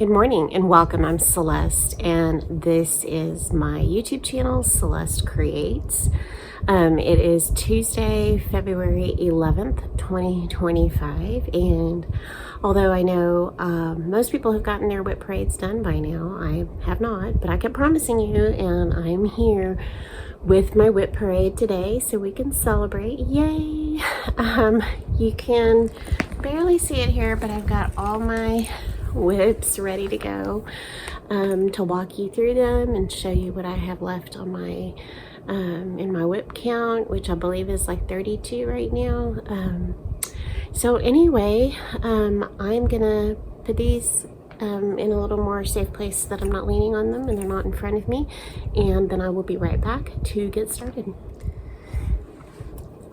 Good morning and welcome. I'm Celeste and this is my YouTube channel, Celeste Creates. It is Tuesday, February 11th, 2025, and although I know most people have gotten their WIP parades done by now, I have not, but I kept promising you, and I'm here with my WIP parade today so we can celebrate. Yay! You can barely see it here, but I've got all my WIPs ready to go to walk you through them and show you what I have left on my in my WIP count, which I believe is like 32 right now. So anyway, I'm gonna put these in a little more safe place so that I'm not leaning on them and they're not in front of me, and then I will be right back to get started.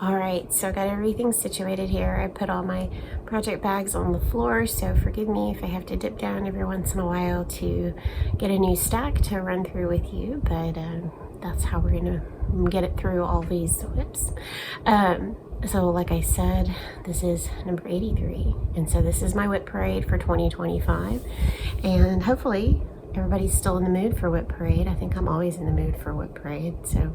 All right, so I got everything situated here. I put all my project bags on the floor, so forgive me if I have to dip down every once in a while to get a new stack to run through with you, but that's how we're gonna get it through all these WIPs. So like I said, this is number 83, and so this is my WIP parade for 2025, and hopefully everybody's still in the mood for WIP parade. I think I'm always in the mood for WIP parade, so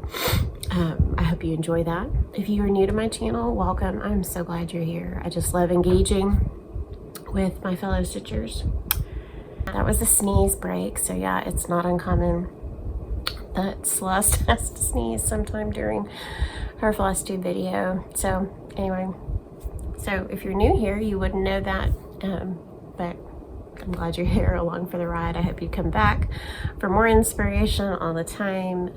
I hope you enjoy that. If you are new to my channel, welcome. I'm so glad you're here. I just love engaging with my fellow stitchers. That was a sneeze break, so yeah, it's not uncommon that Celeste has to sneeze sometime during her FlossTube video. So anyway, so if you're new here, you wouldn't know that, but I'm glad you're here along for the ride. I hope you come back for more inspiration all the time.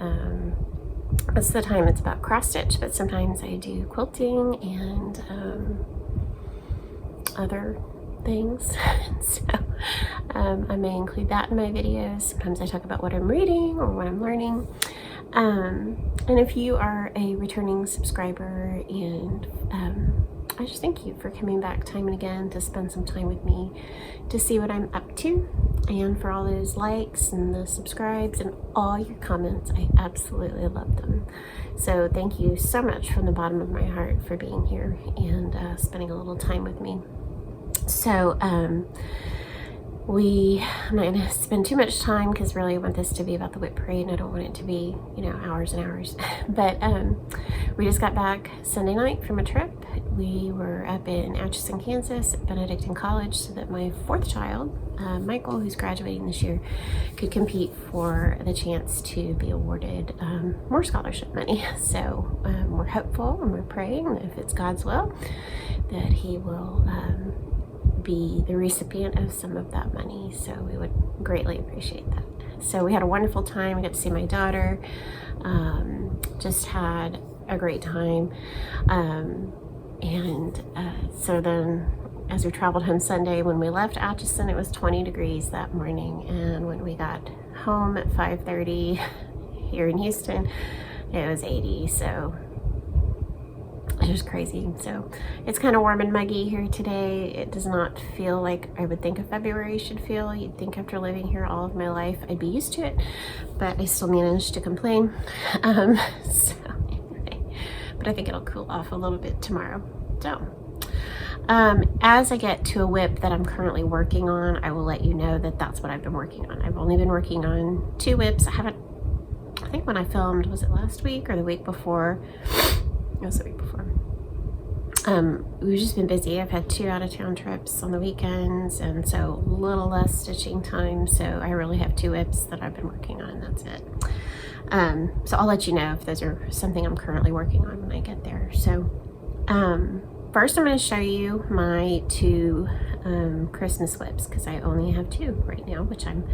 Most of the time it's about cross stitch, but sometimes I do quilting and other things. So I may include that in my videos. Sometimes I talk about what I'm reading or what I'm learning. And if you are a returning subscriber, and I just thank you for coming back time and again to spend some time with me to see what I'm up to, and for all those likes and the subscribes and all your comments. I absolutely love them. So thank you so much from the bottom of my heart for being here and spending a little time with me. So I'm not gonna spend too much time because really I want this to be about the WIP parade and I don't want it to be, you know, hours and hours. But we just got back Sunday night from a trip. We were up in Atchison, Kansas at Benedictine College so that my fourth child, Michael, who's graduating this year, could compete for the chance to be awarded more scholarship money. So we're hopeful and we're praying that if it's God's will that he will be the recipient of some of that money. So we would greatly appreciate that. So we had a wonderful time. I got to see my daughter, just had a great time. So then as we traveled home Sunday, when we left Atchison, it was 20 degrees that morning. And when we got home at 5:30 here in Houston, it was 80. So it was crazy. So it's kind of warm and muggy here today. It does not feel like I would think a February should feel. You'd think after living here all of my life, I'd be used to it, but I still managed to complain. So anyway, but I think it'll cool off a little bit tomorrow. So as I get to a WIP that I'm currently working on, I will let you know that that's what I've been working on. I've only been working on 2 WIPs. I think when I filmed, was it last week or the week before? It was the week before. We've just been busy. I've had 2 out-of-town trips on the weekends, and so a little less stitching time. So I really have 2 WIPs that I've been working on, and that's it. So I'll let you know if those are something I'm currently working on when I get there. So first I'm going to show you my 2 Christmas WIPs, because I only have 2 right now, which I'm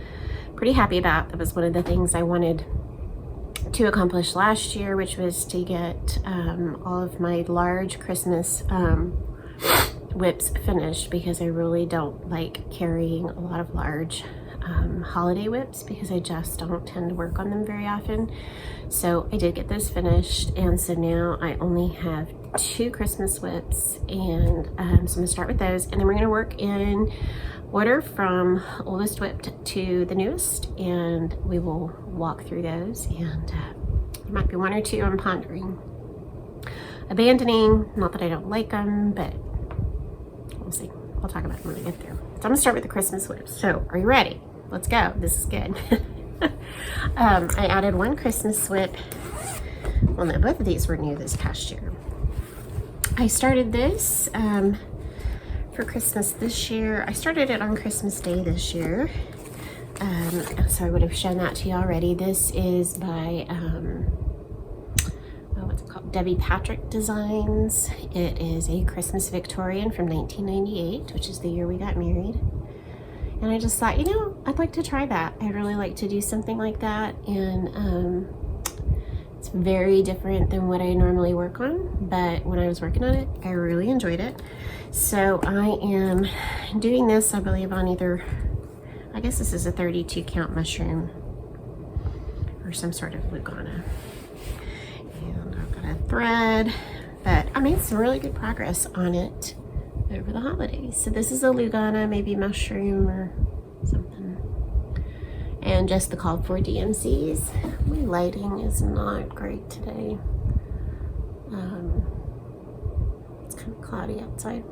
pretty happy about. That was one of the things I wanted to accomplish last year, which was to get all of my large Christmas WIPs finished, because I really don't like carrying a lot of large holiday WIPs because I just don't tend to work on them very often. So I did get those finished, and so now I only have 2 Christmas WIPs, and so I'm gonna start with those, and then we're gonna work in order from oldest WIP to the newest, and we will walk through those, and there might be 1 or 2 I'm pondering abandoning. Not that I don't like them, but we'll see. I'll talk about it when I get there. I'm gonna start with the Christmas WIPs. So are you ready? Let's go. This is good. I added one Christmas WIP. Well, no, both of these were new this past year. I started this for Christmas this year. I started it on Christmas Day this year. So I would have shown that to you already. This is by, what's it called? Debbie Patrick Designs. It is a Christmas Victorian from 1998, which is the year we got married. And I just thought, you know, I'd like to try that. I'd really like to do something like that. And it's very different than what I normally work on, but when I was working on it, I really enjoyed it. So I am doing this, I believe, on either, I guess this is a 32 count mushroom or some sort of Lugana. And I've got a thread, but I made some really good progress on it over the holidays. So this is a Lugana, maybe mushroom or something. And just the called for DMCs. My lighting is not great today. It's kind of cloudy outside.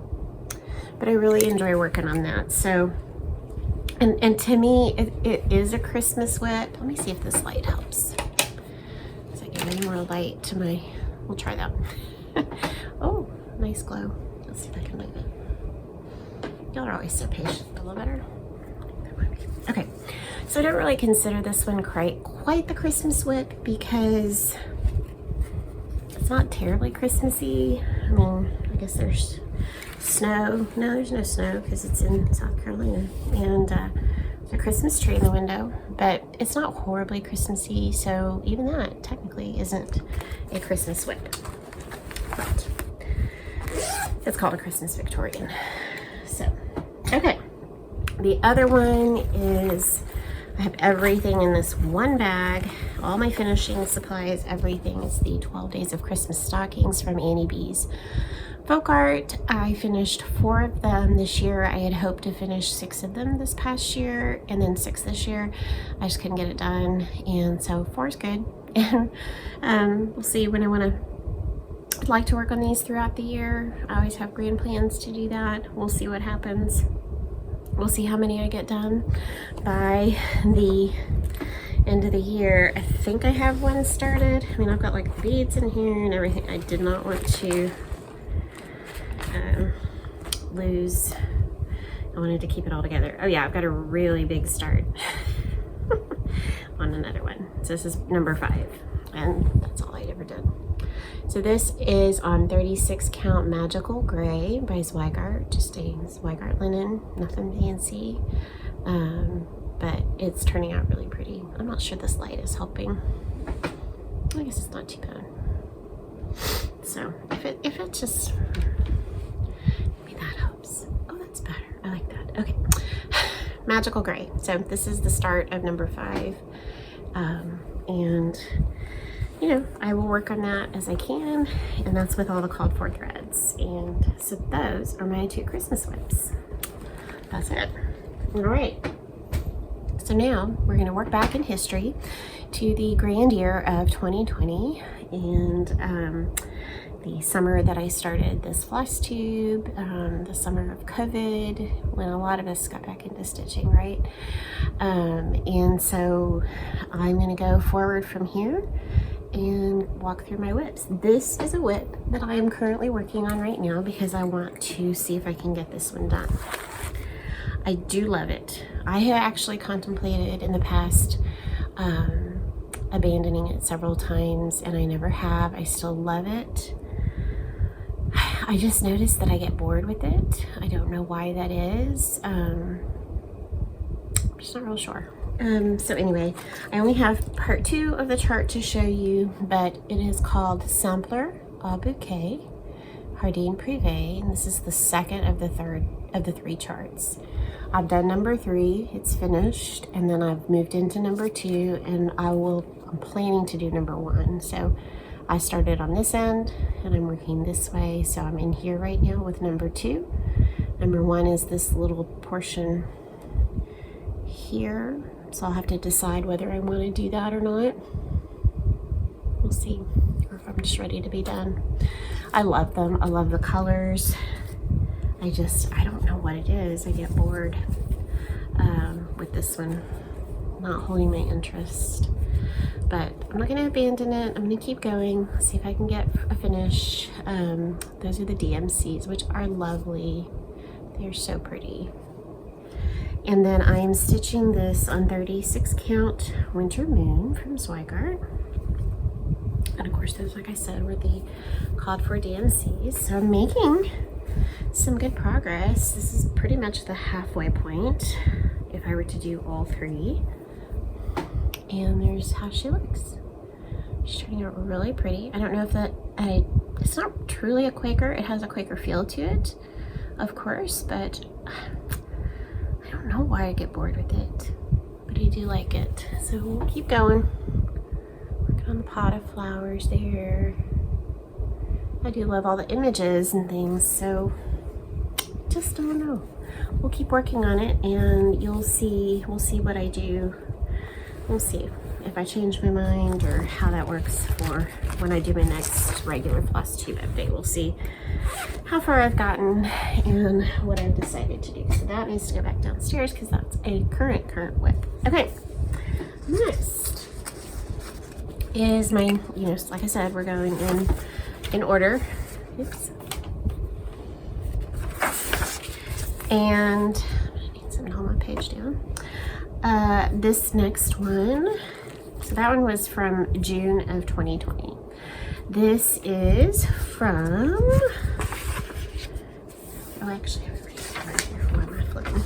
But I really enjoy working on that. So, and to me, it is a Christmas WIP. Let me see if this light helps. Does I give any more light to my, we'll try that. Oh, nice glow. Let's see if I can move it. Y'all are always so patient. A little better. Okay, so I don't really consider this one quite the Christmas WIP because it's not terribly Christmassy. I mean, I guess there's snow. No, there's no snow because it's in South Carolina. And there's a Christmas tree in the window, but it's not horribly Christmassy, so even that technically isn't a Christmas WIP. But it's called a Christmas Victorian. So, okay. The other one is, I have everything in this one bag, all my finishing supplies, everything. Is the 12 Days of Christmas Stockings from Annie B's Folk Art. I finished 4 of them this year. I had hoped to finish 6 of them this past year, and then 6 this year. I just couldn't get it done, and so 4 is good. And we'll see when I'd like to work on these throughout the year. I always have grand plans to do that. We'll see what happens. We'll see how many I get done by the end of the year. I think I have one started. I mean, I've got like beads in here and everything. I did not want to lose. I wanted to keep it all together. Oh yeah, I've got a really big start on another one. So this is number 5, and that's all I ever did. So this is on 36 count Magical Gray by Zweigart, just a Zweigart linen, nothing fancy, but it's turning out really pretty. I'm not sure this light is helping. I guess it's not too bad. So if it just, maybe that helps. Oh, that's better. I like that. Okay, Magical Gray. So this is the start of number 5, and you know, I will work on that as I can, and that's with all the called for threads. And so those are my 2 Christmas WIPs. That's it. All right. So now we're going to work back in history to the grand year of 2020 and the summer that I started this FlossTube, the summer of COVID, when a lot of us got back into stitching, right? And so I'm going to go forward from here and walk through my WIPs. This is a WIP that I am currently working on right now because I want to see if I can get this one done. I do love it. I have actually contemplated in the past abandoning it several times, and I never have. I still love it. I just noticed that I get bored with it. I don't know why that is. I'm just not real sure. So anyway, I only have part 2 of the chart to show you, but it is called Sampler au Bouquet, Jardin Privé, and this is the second of the 3 charts. I've done number 3, it's finished, and then I've moved into number 2, and I'm planning to do number 1. So I started on this end, and I'm working this way, so I'm in here right now with number 2. Number 1 is this little portion here, so I'll have to decide whether I want to do that or not. We'll see, or if I'm just ready to be done. I love them. I love the colors. I don't know what it is. I get bored with this one not holding my interest. But I'm not gonna abandon it. I'm gonna keep going, see if I can get a finish. Those are the DMCs, which are lovely. They're so pretty. And then I am stitching this on 36 count Winter Moon from Zweigart. And of course those, like I said, were the called for DMCs. So I'm making some good progress. This is pretty much the halfway point if I were to do all three. And there's how she looks. She's turning out really pretty. I don't know if it's not truly a Quaker. It has a Quaker feel to it, of course, but I don't know why I get bored with it, but I do like it. So we'll keep going. Working on the pot of flowers there. I do love all the images and things, so just don't know. We'll keep working on it, and you'll see, we'll see what I do. We'll see if I change my mind or how that works for when I do my next regular FlossTube update. We'll see how far I've gotten and what I've decided to do. So that needs to go back downstairs because that's a current WIP. Okay, next is my, like I said, we're going in order. Oops. And I need something to hold my page down. This next one, so that one was from June of 2020. This is from, actually, right here. Why am I flipping?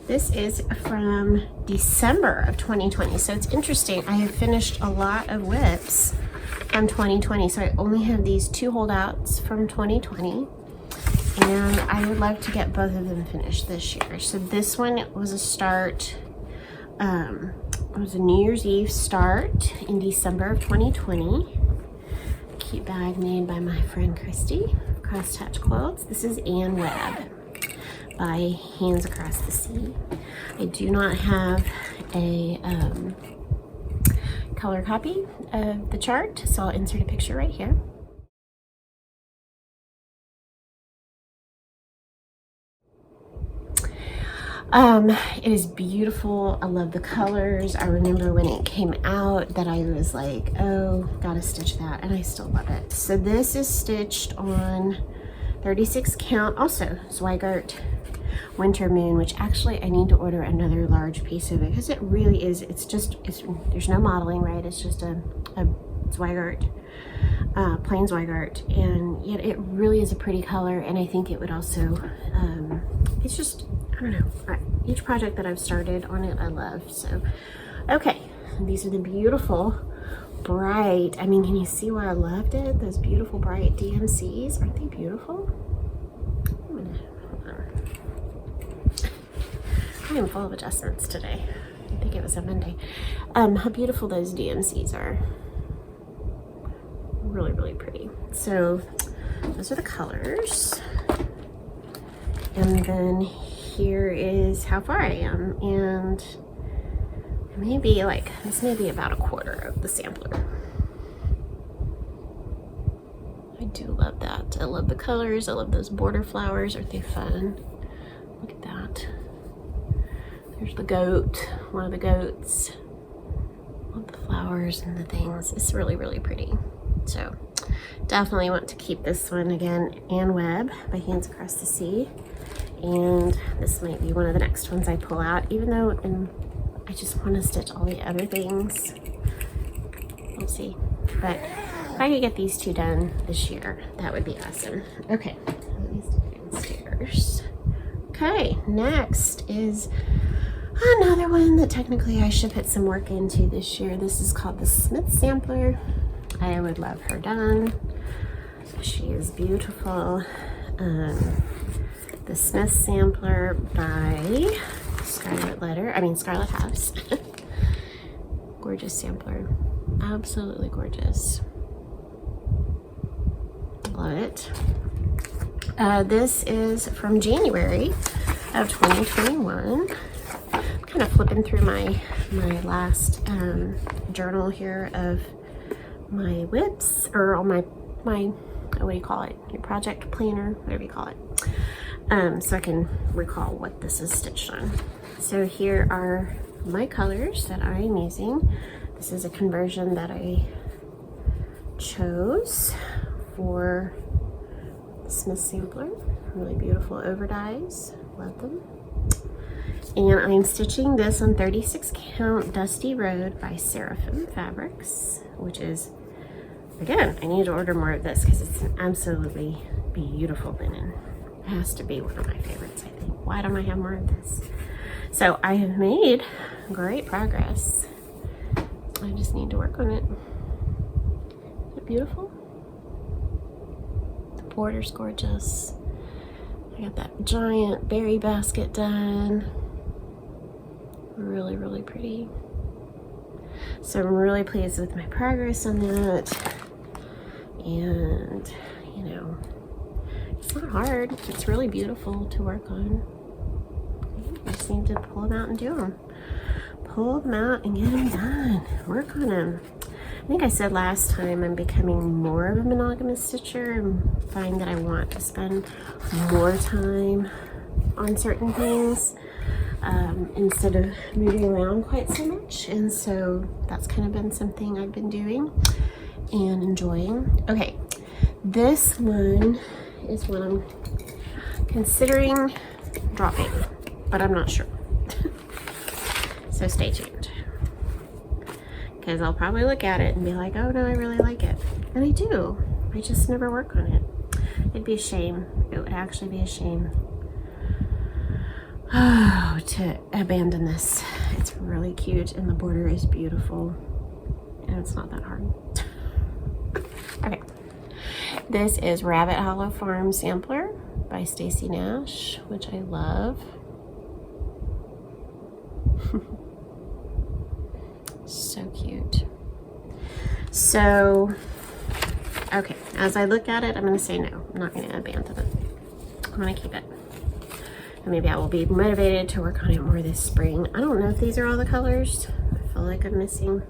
This is from December of 2020. So it's interesting. I have finished a lot of WIPs from 2020. So I only have these two holdouts from 2020. And I would like to get both of them finished this year. So this one was a start. It was a New Year's Eve start in December of 2020. Cute bag made by my friend Christy, Crossstitch Quilts. This is Ann Webb by Hands Across the Sea. I do not have a color copy of the chart, so I'll insert a picture right here. It is beautiful. I love the colors. I remember when it came out that I was like, oh, gotta stitch that, and I still love it. So this is stitched on 36 count, also Zweigart Winter Moon, which actually I need to order another large piece of it because it really is, there's no modeling, right? It's just a Zweigart, plain Zweigart, and yet it really is a pretty color, and I think it would also, it's just, I don't know, each project that I've started on it I love. So okay, these are the beautiful bright, I mean, can you see where I loved it? Those beautiful bright DMCs, aren't they beautiful? I am full of adjustments today. I think it was a Monday. How beautiful those DMCs are. Really, really pretty. So those are the colors. And then here is how far I am. And maybe like, this may be about a quarter of the sampler. I do love that. I love the colors. I love those border flowers. Aren't they fun? Look at that. There's the goat, one of the goats. Love the flowers and the things. It's really, really pretty. So definitely want to keep this one again, Ann Webb by Hands Across the Sea. And this might be one of the next ones I pull out, even though I just want to stitch all the other things. We'll see. But if I could get these two done this year, that would be awesome. Okay, let me step downstairs. Okay, next is another one that technically I should put some work into this year. This is called the Smith Sampler. I would love her done. She is beautiful. The Smith Sampler by Scarlet House. Gorgeous sampler. Absolutely gorgeous. Love it. This is from January of 2021. I'm kind of flipping through my last journal here of my WIPs, or all my what do you call it? Your project planner, whatever you call it. so I can recall what this is stitched on. So here are my colors that I am using. This is a conversion that I chose for Smith sampler. Really beautiful overdyes, love them. And I'm stitching this on 36 count Dusty Road by Seraphim Fabrics, which is, again, I need to order more of this because it's an absolutely beautiful linen. It has to be one of my favorites, I think. Why don't I have more of this? So I have made great progress. I just need to work on it. Isn't it beautiful? The border's gorgeous. I got that giant berry basket done. Really, really pretty. So I'm really pleased with my progress on that. And, you know, it's not hard. It's really beautiful to work on. I just need to pull them out and do them. Pull them out and get them done. Work on them. I think I said last time I'm becoming more of a monogamous stitcher and find that I want to spend more time on certain things instead of moving around quite so much. And so that's kind of been something I've been doing and enjoying. Okay, this one is what I'm considering dropping, but I'm not sure. So stay tuned, because I'll probably look at it and be like, oh no, I really like it. And I do. I just never work on it. It'd be a shame. It would actually be a shame to abandon this. It's really cute and the border is beautiful and it's not that hard. Okay. This is Rabbit Hollow Farm Sampler by Stacy Nash, which I love. So cute. So, okay, as I look at it, I'm going to say no. I'm not going to abandon it. I'm going to keep it. And maybe I will be motivated to work on it more this spring. I don't know if these are all the colors. I feel like I'm missing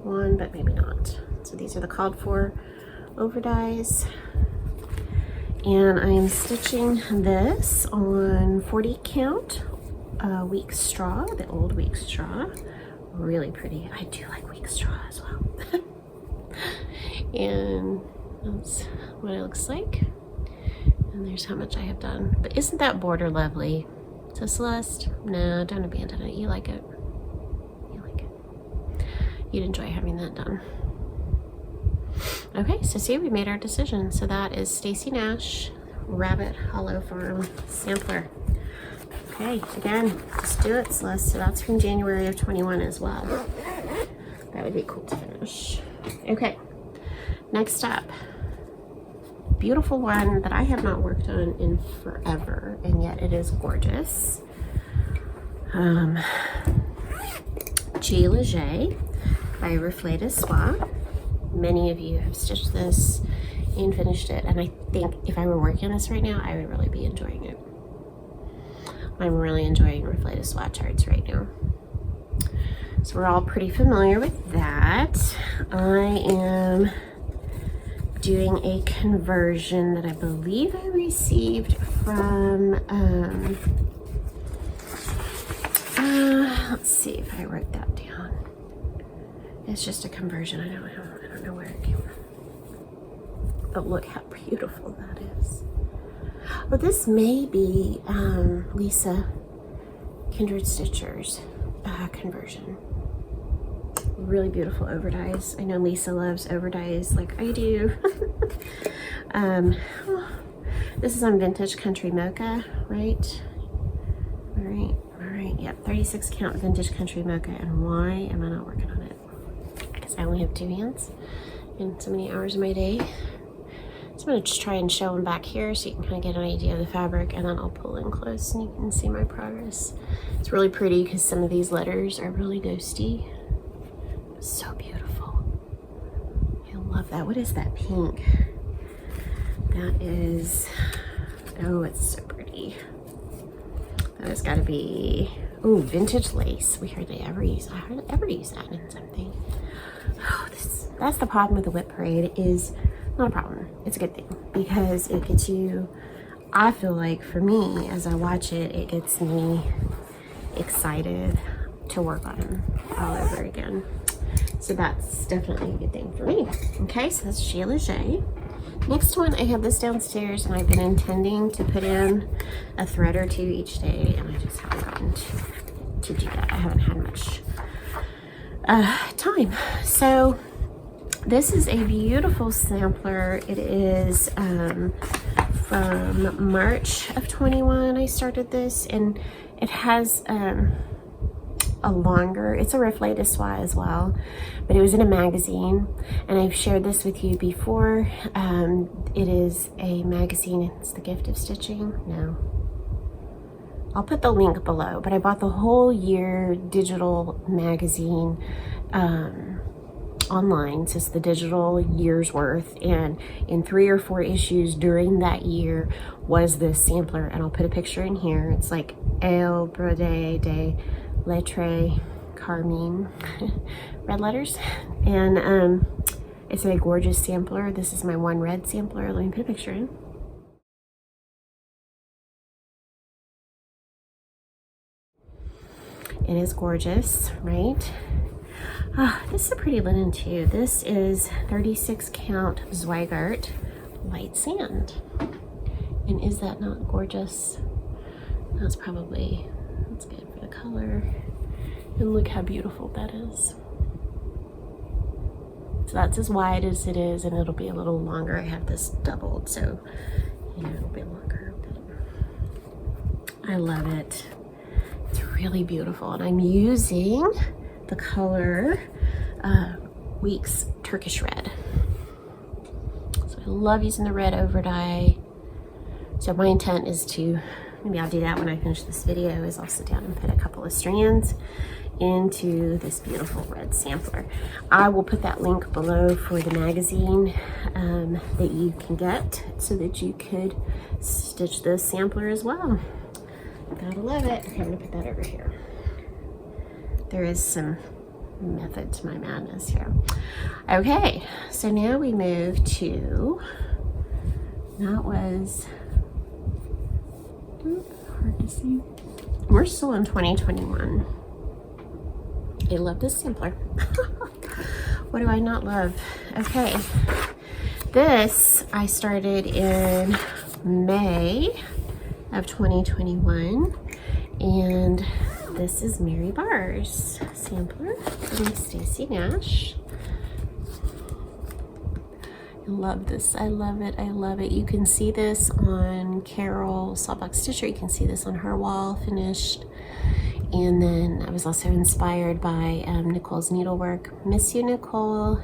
one, but maybe not. So these are the called for overdyes. And I'm stitching this on 40 count weak straw, the old weak straw. Really pretty. I do like weak straw as well. And that's what it looks like. And there's how much I have done. But isn't that border lovely? So Celeste, no, don't abandon it. You like it. You like it. You'd enjoy having that done. Okay, so see, we made our decision. So that is Stacy Nash, Rabbit Hollow Farm Sampler. Okay, again, just do it, Celeste. So that's from January of 21 as well. That would be cool to finish. Okay, next up. Beautiful one that I have not worked on in forever, and yet it is gorgeous. G. Leger by Lifestlye. Many of you have stitched this and finished it, and I think if I were working on this right now, I would really be enjoying it. I'm really enjoying Lifestlye charts right now. So we're all pretty familiar with that. I am doing a conversion that I believe I received from, let's see if I wrote that down. It's just a conversion. I don't know where it came from. But look how beautiful that is. Well, this may be Lisa Kindred Stitcher's conversion. Really beautiful overdyes. I know Lisa loves overdyes like I do. This is on Vintage Country Mocha, right? All right, yep, 36 count Vintage Country Mocha. And why am I not working on it? Because I only have 2 hands and so many hours of my day. So I'm going to just try and show them back here so you can kind of get an idea of the fabric, and then I'll pull in close and you can see my progress. It's really pretty because some of these letters are really ghosty. So beautiful. I love that. What is that pink? That is, oh, it's so pretty. That has got to be, oh, vintage lace. I hardly ever use that in something. Oh, that's the problem with the WIP Parade, is not a problem. It's a good thing because it gets you I feel like for me, as I watch it, it gets me excited to work on them all over again. So that's definitely a good thing for me. Okay, so that's Sheila J. Next one, I have this downstairs, and I've been intending to put in a thread or two each day, and I just haven't gotten to do that. I haven't had much time. So this is a beautiful sampler. It is from March of 21 I started this, and it has a longer, it's a reflet de soie as well, but it was in a magazine, and I've shared this with you before. It is a magazine, it's The Gift of Stitching. No, I'll put the link below, but I bought the whole year digital magazine online, so it's the digital year's worth, and in 3 or 4 issues during that year was this sampler, and I'll put a picture in here. It's like El Brode de Lettre Carmine, red letters, and it's a gorgeous sampler. This is my one red sampler. Let me put a picture in. It is gorgeous, right? This is a pretty linen too. This is 36 count Zweigart light sand. And is that not gorgeous? That's good for the color. And look how beautiful that is. So that's as wide as it is, and it'll be a little longer. I have this doubled, so you know, it'll be longer. But I love it. It's really beautiful, and I'm using the color Weeks Turkish Red. So I love using the red over dye. So my intent is to, maybe I'll do that when I finish this video, is I'll sit down and put a couple of strands into this beautiful red sampler. I will put that link below for the magazine that you can get, so that you could stitch this sampler as well. Gotta love it. Okay, I'm gonna put that over here. There is some method to my madness here. Okay, so now we move to, that was, hard to see. We're still in 2021. I love this sampler. What do I not love? Okay, this I started in May of 2021, and this is Mary Barr's sampler from Stacey Nash. I love this. I love it. I love it. You can see this on Carol Saltbox Stitcher. You can see this on her wall finished. And then I was also inspired by Nicole's needlework. Miss you, Nicole.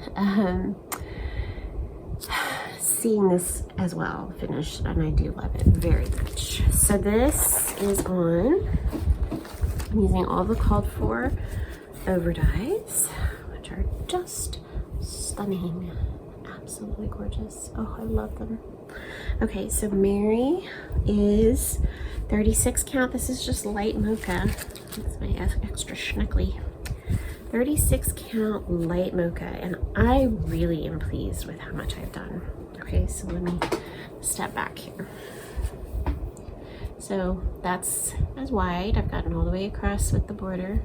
Seeing this as well finished, and I do love it very much. So this is on, I'm using all the called for over dyes, which are just stunning. Absolutely gorgeous. Oh, I love them. Okay, so Mary is 36 count. This is just light mocha. That's my extra schnuckly. 36 count light mocha, and I really am pleased with how much I've done. Okay, so let me step back here. So that's as wide. I've gotten all the way across with the border,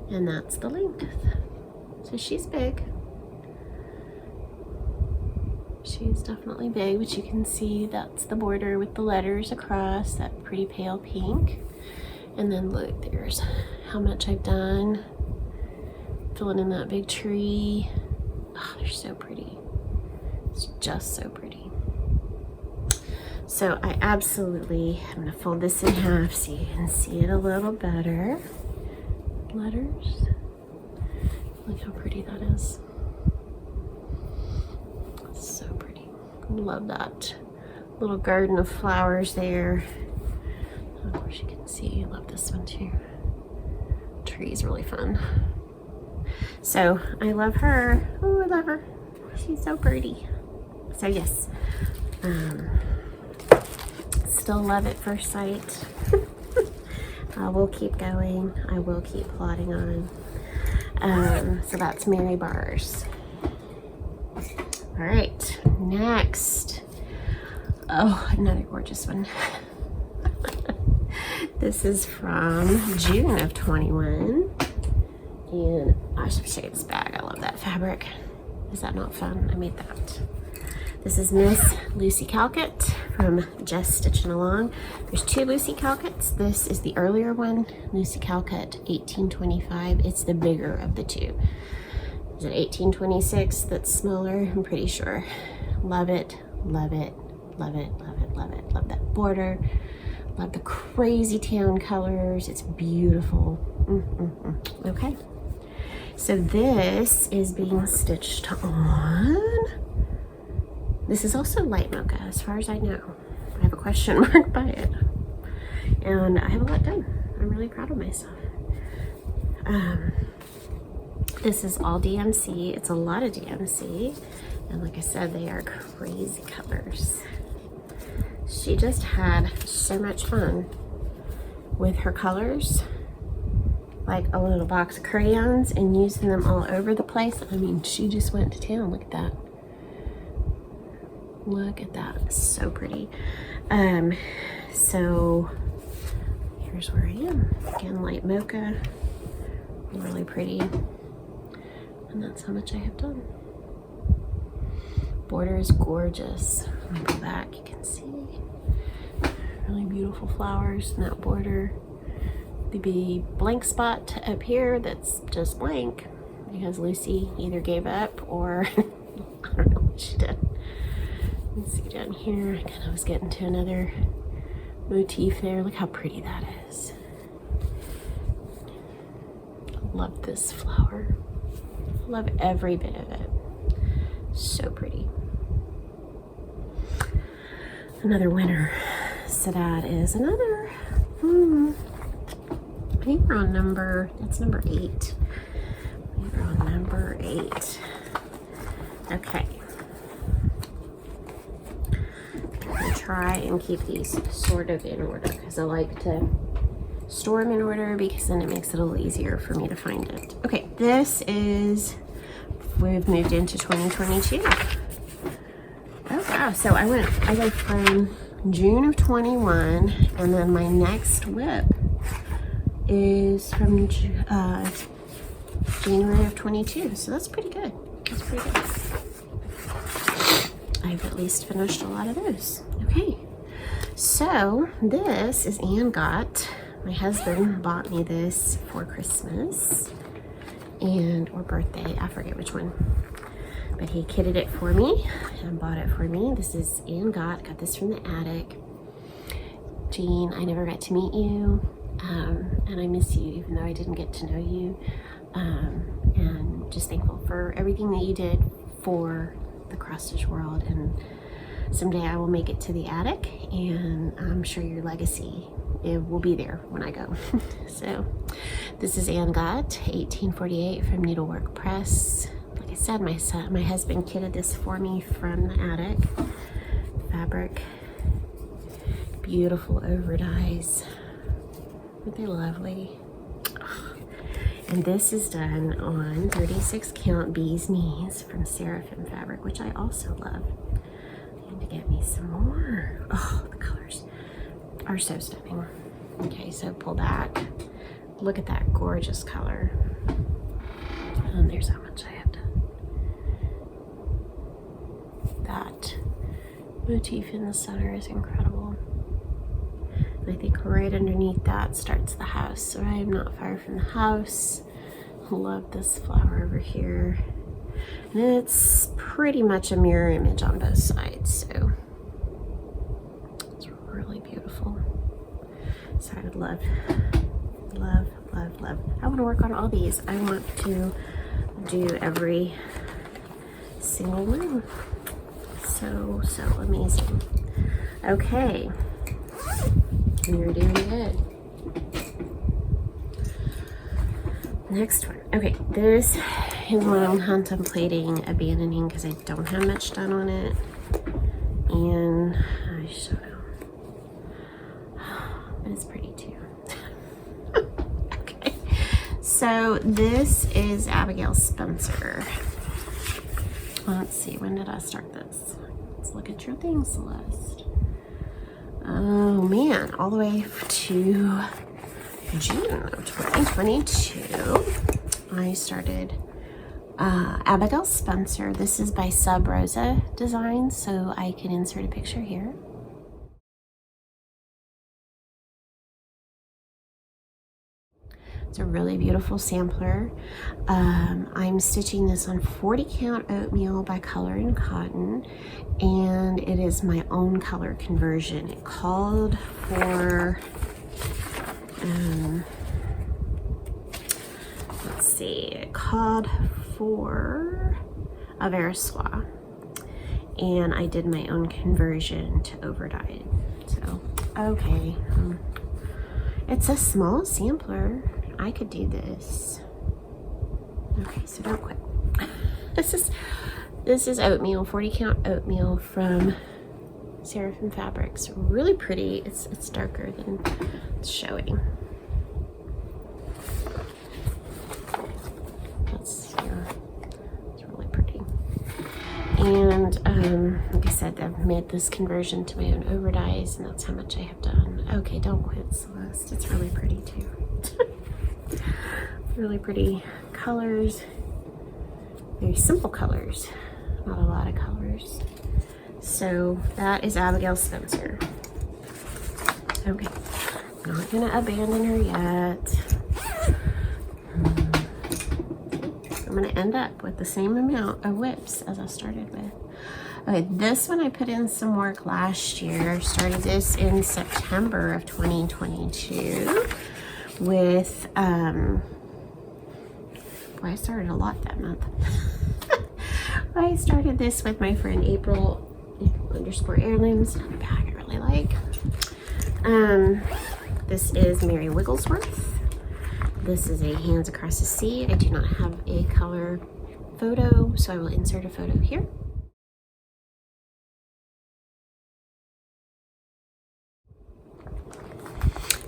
and that's the length. So she's big. She's definitely big, but you can see that's the border with the letters across, that pretty pale pink. And then look, there's how much I've done. Filling in that big tree. Oh, they're so pretty. It's just so pretty. So I absolutely, I'm gonna fold this in half so you can see it a little better. Letters. Look how pretty that is. So pretty. Love that little garden of flowers there. Of course you can see, I love this one too. Tree is really fun. So I love her. Oh, I love her. She's so pretty. So yes, still love at first sight. I will keep going. I will keep plodding on. So that's Mary Barr's. All right, next Oh, another gorgeous one. This is from June of 21. And I should show you this bag. I love that fabric. Is that not fun? I made that. This is Miss Lucy Calcutt from Just Stitching Along. There's two Lucy Calcutts. This is the earlier one, Lucy Calcutt 1825. It's the bigger of the two. Is it 1826 that's smaller? I'm pretty sure. Love it, love it, love it, love it, love it. Love that border. Love the crazy tan colors. It's beautiful. Okay. So this is being stitched on. This is also light mocha, as far as I know. I have a question mark by it. And I have a lot done. I'm really proud of myself. This is all DMC. It's a lot of DMC. And like I said, they are crazy colors. She just had so much fun with her colors. Like a little box of crayons and using them all over the place. I mean, she just went to town. Look at that. Look at that. So pretty. So here's where I am. Again, light mocha. Really pretty. And that's how much I have done. Border is gorgeous. On the back you can see really beautiful flowers in that border. The blank spot up here that's just blank because Lucy either gave up or I don't know what she did. Let's see down here. I kind of was getting to another motif there. Look how pretty that is. I love this flower. I love every bit of it. So pretty. Another winner. So that is another. I think we're on number, that's number 8. We're on number 8. Okay. I'm going to try and keep these sort of in order because I like to store them in order because then it makes it a little easier for me to find it. Okay, this is, we've moved into 2022. Oh wow, so I go from June of 21 and then my next WIP is from January of 22, so that's pretty good. That's pretty good. I've at least finished a lot of those. Okay, so this is Anne Got. My husband bought me this for Christmas or birthday, I forget which one, but he kitted it for me and bought it for me. This is Anne Got this from the attic. Jean, I never got to meet you. And I miss you even though I didn't get to know you, and just thankful for everything that you did for the cross stitch world, and someday I will make it to the attic and I'm sure your legacy, it will be there when I go. So this is Anne Got 1848 from Needlework Press. Like I said, my husband kitted this for me from the attic. Fabric, beautiful over dyes. Aren't they lovely? And this is done on 36 count bee's knees from Seraphim fabric, which I also love. I need to get me some more. Oh, the colors are so stunning. Okay, so pull back. Look at that gorgeous color. And there's how much I have done. That motif in the center is incredible. I think right underneath that starts the house, so I am not far from the house. Love this flower over here. And it's pretty much a mirror image on both sides, so it's really beautiful. So I would love, love, love, love. I want to work on all these. I want to do every single one. So amazing. Okay. You're doing good. Next one. Okay, this is one I'm contemplating abandoning because I don't have much done on it. And I should know. But it's pretty too. Okay. So this is Abigail Spencer. Let's see, when did I start this? Let's look at your thing, Celeste. Oh man, all the way to June of 2022, I started Abigail Spencer. This is by Sub Rosa Designs, so I can insert a picture here. It's a really beautiful sampler. I'm stitching this on 40 count oatmeal by Color and Cotton, and it is my own color conversion. It called for, let's see, it called for a Nerissas, and I did my own conversion to overdyed. So, okay, it's a small sampler. I could do this. Okay, so don't quit. This is oatmeal, 40 count oatmeal from Seraphim Fabrics. Really pretty. It's darker than it's showing. It's really pretty. And like I said, I've made this conversion to my own overdyes, and that's how much I have done. Okay, don't quit, Celeste. It's really pretty too. Really pretty colors, very simple colors, not a lot of colors. So that is Abigail Spencer. Okay, I'm not gonna abandon her yet. I'm gonna end up with the same amount of WIPs as I started with. Okay, this one I put in some work last year. Started this in September of 2022 with I started a lot that month. I started this with my friend April _heirlooms, another bag I really like. This is Mary Wigglesworth. This is a Hands Across the Sea. I do not have a color photo, so I will insert a photo here.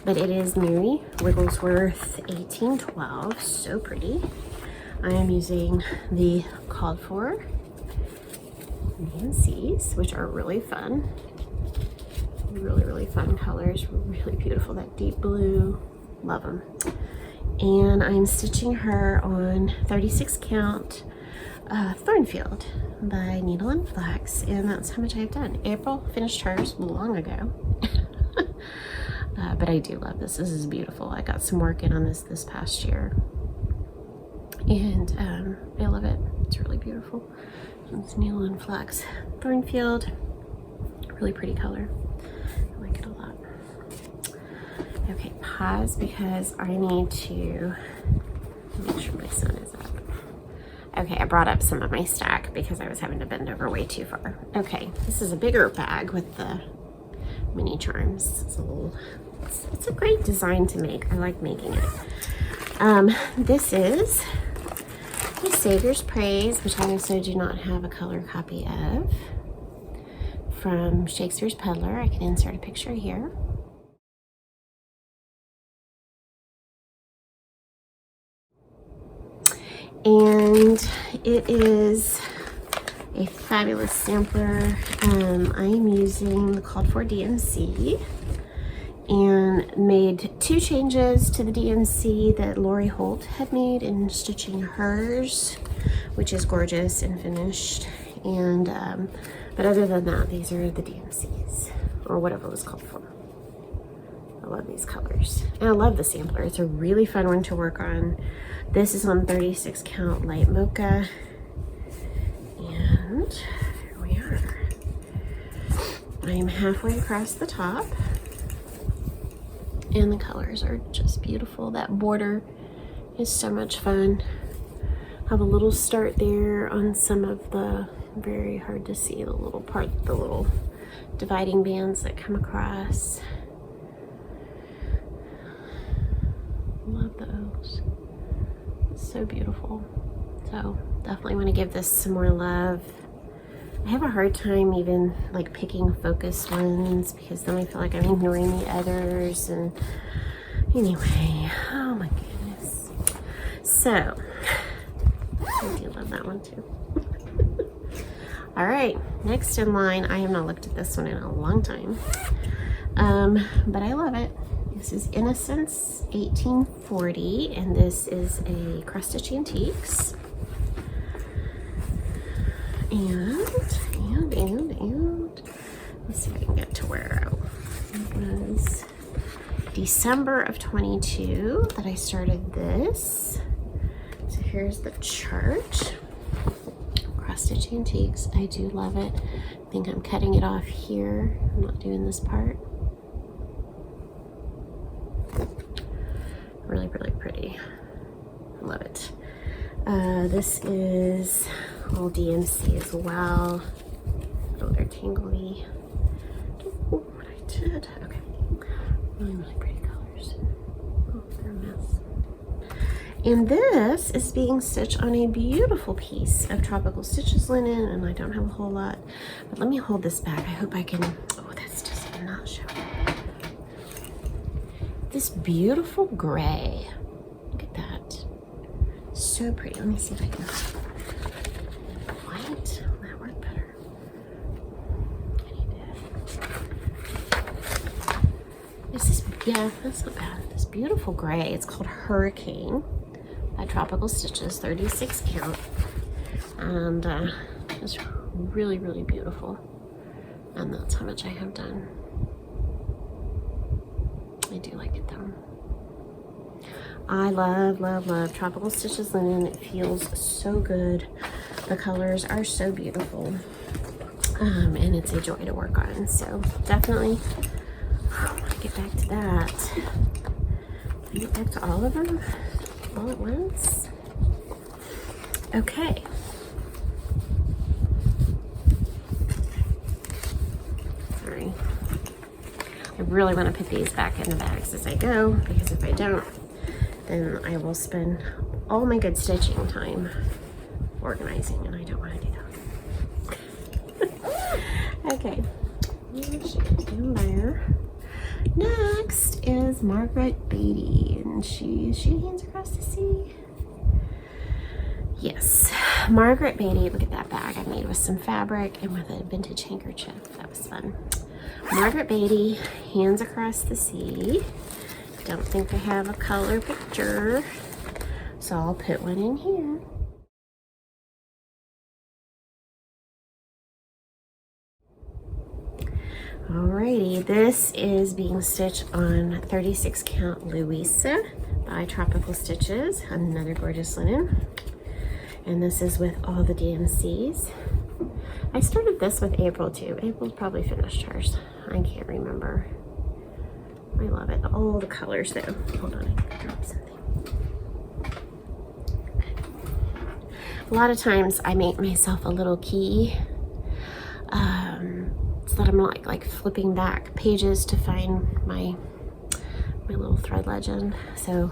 But it is Mary Wigglesworth 1812, so pretty. I am using the called for Nancy's, which are really fun. Really fun colors, really beautiful. That deep blue, love them. And I'm stitching her on 36 count Thornfield by Needle and Flax, and that's how much I've done. April finished hers long ago. But I do love this. This is beautiful. I got some work in on this past year, and I love it. It's really beautiful. It's Needle and Flax Thornfield. Really pretty color. I like it a lot. Okay, pause because I need to make sure my sun is up. Okay, I brought up some of my stack because I was having to bend over way too far. Okay, this is a bigger bag with the mini charms. It's a great design to make. I like making it. This is the Savior's Praise, which I also do not have a color copy of, from Shakespeare's Peddler. I can insert a picture here. And it is a fabulous sampler. I am using the called for DMC and made 2 changes to the DMC that Lori Holt had made in stitching hers, which is gorgeous and finished. And but other than that, these are the DMCs, or whatever it was called for. I love these colors, and I love the sampler. It's a really fun one to work on. This is on 36 count light mocha, and here we are. I am halfway across the top, and the colors are just beautiful. That border is so much fun. Have a little start there on some of the, very hard to see, the little part, the little dividing bands that come across. Love those. It's so beautiful. So definitely want to give this some more love. I have a hard time even like picking focus ones because then I feel like I'm ignoring the others. And anyway, oh my goodness. So I do love that one too. All right, next in line, I have not looked at this one in a long time. but I love it. This is Innocence 1840, and this is a Cross Stitch Antiques. And let's see if I can get to where it was December of 22 that I started this. So here's the chart. Cross Stitch Antiques. I do love it. I think I'm cutting it off here. I'm not doing this part. Really, really pretty. I love it. This is all DMC as well. Oh, they're tingly. Oh, what I did. Okay. Really, really pretty colors. Oh, they're a mess. And this is being stitched on a beautiful piece of Tropical Stitches linen, and I don't have a whole lot. But let me hold this back. I hope I can. Oh, that's just not showing. This beautiful gray. Look at that. So pretty. Let me see if I can. White. That worked better. There's this, yeah, that's not bad. This beautiful gray. It's called Hurricane by Tropical Stitches, 36 count. And it's really, really beautiful. And that's how much I have done. I do like it though. I love, love, love Tropical Stitches linen. It feels so good. The colors are so beautiful. And it's a joy to work on. So definitely, I want to get back to that. Can I get back to all of them all at once? Okay. Sorry. I really want to put these back in the bags as I go, because if I don't, then I will spend all my good stitching time organizing, and I don't want to do that. Okay, down there. Next is Margaret Beatty, and she hands across the sea. Yes, Margaret Beatty. Look at that bag I made with some fabric and with a vintage handkerchief. That was fun. Margaret Beatty, Hands Across the Sea. Don't think I have a color picture, so I'll put one in here. Alrighty, this is being stitched on 36 count Louisa by Tropical Stitches, another gorgeous linen. And this is with all the DMCs. I started this with April too. April's probably finished hers. I can't remember. I love it. All the colors though. Hold on, I dropped something. A lot of times I make myself a little key so that I'm not like flipping back pages to find my little thread legend. So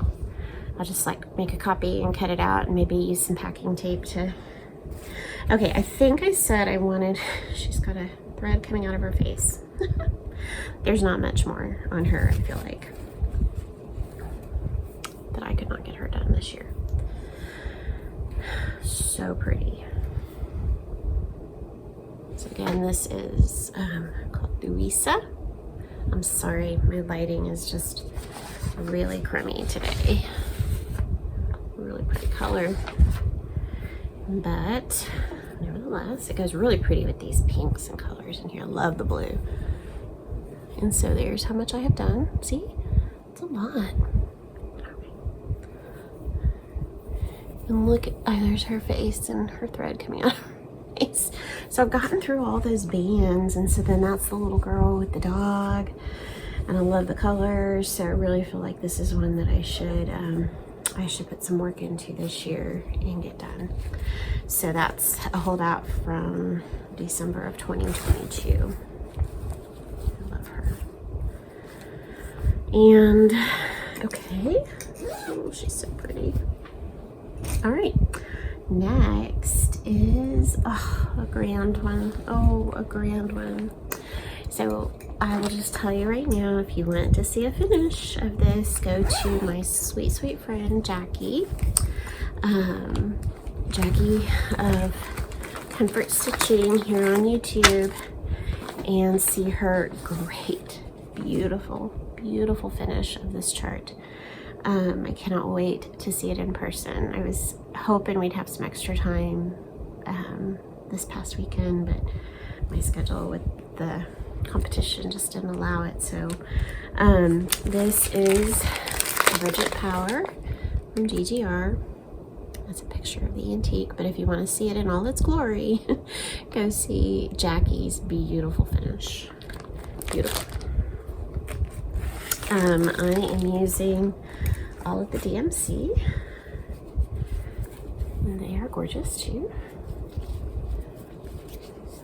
I'll just like make a copy and cut it out and maybe use some packing tape to. Okay, I think I said I wanted, she's got a thread coming out of her face. There's not much more on her, I feel like, that I could not get her done this year. So pretty. So again, this is called Louisa. I'm sorry, my lighting is just really crummy today. Really pretty color. But nevertheless, it goes really pretty with these pinks and colors in here. I love the blue. And so there's how much I have done. See, it's a lot. And look at, oh, there's her face and her thread coming out of her face. So I've gotten through all those bands, and so then that's the little girl with the dog. And I love the colors, so I really feel like this is one that I should put some work into this year and get done. So that's a holdout from December of 2022. I love her. And okay, oh, she's so pretty. All right, next is a grand one. Oh, a grand one. So I will just tell you right now, if you want to see a finish of this, go to my sweet, sweet friend, Jackie. Jackie of Comfort Stitching here on YouTube, and see her great beautiful, beautiful finish of this chart. I cannot wait to see it in person. I was hoping we'd have some extra time this past weekend, but my schedule with the competition just didn't allow it. So this is Bridget Power from GGR. That's a picture of the antique, but if you want to see it in all its glory, go see Jackie's beautiful finish. Beautiful. I am using all of the DMC. And they are gorgeous too.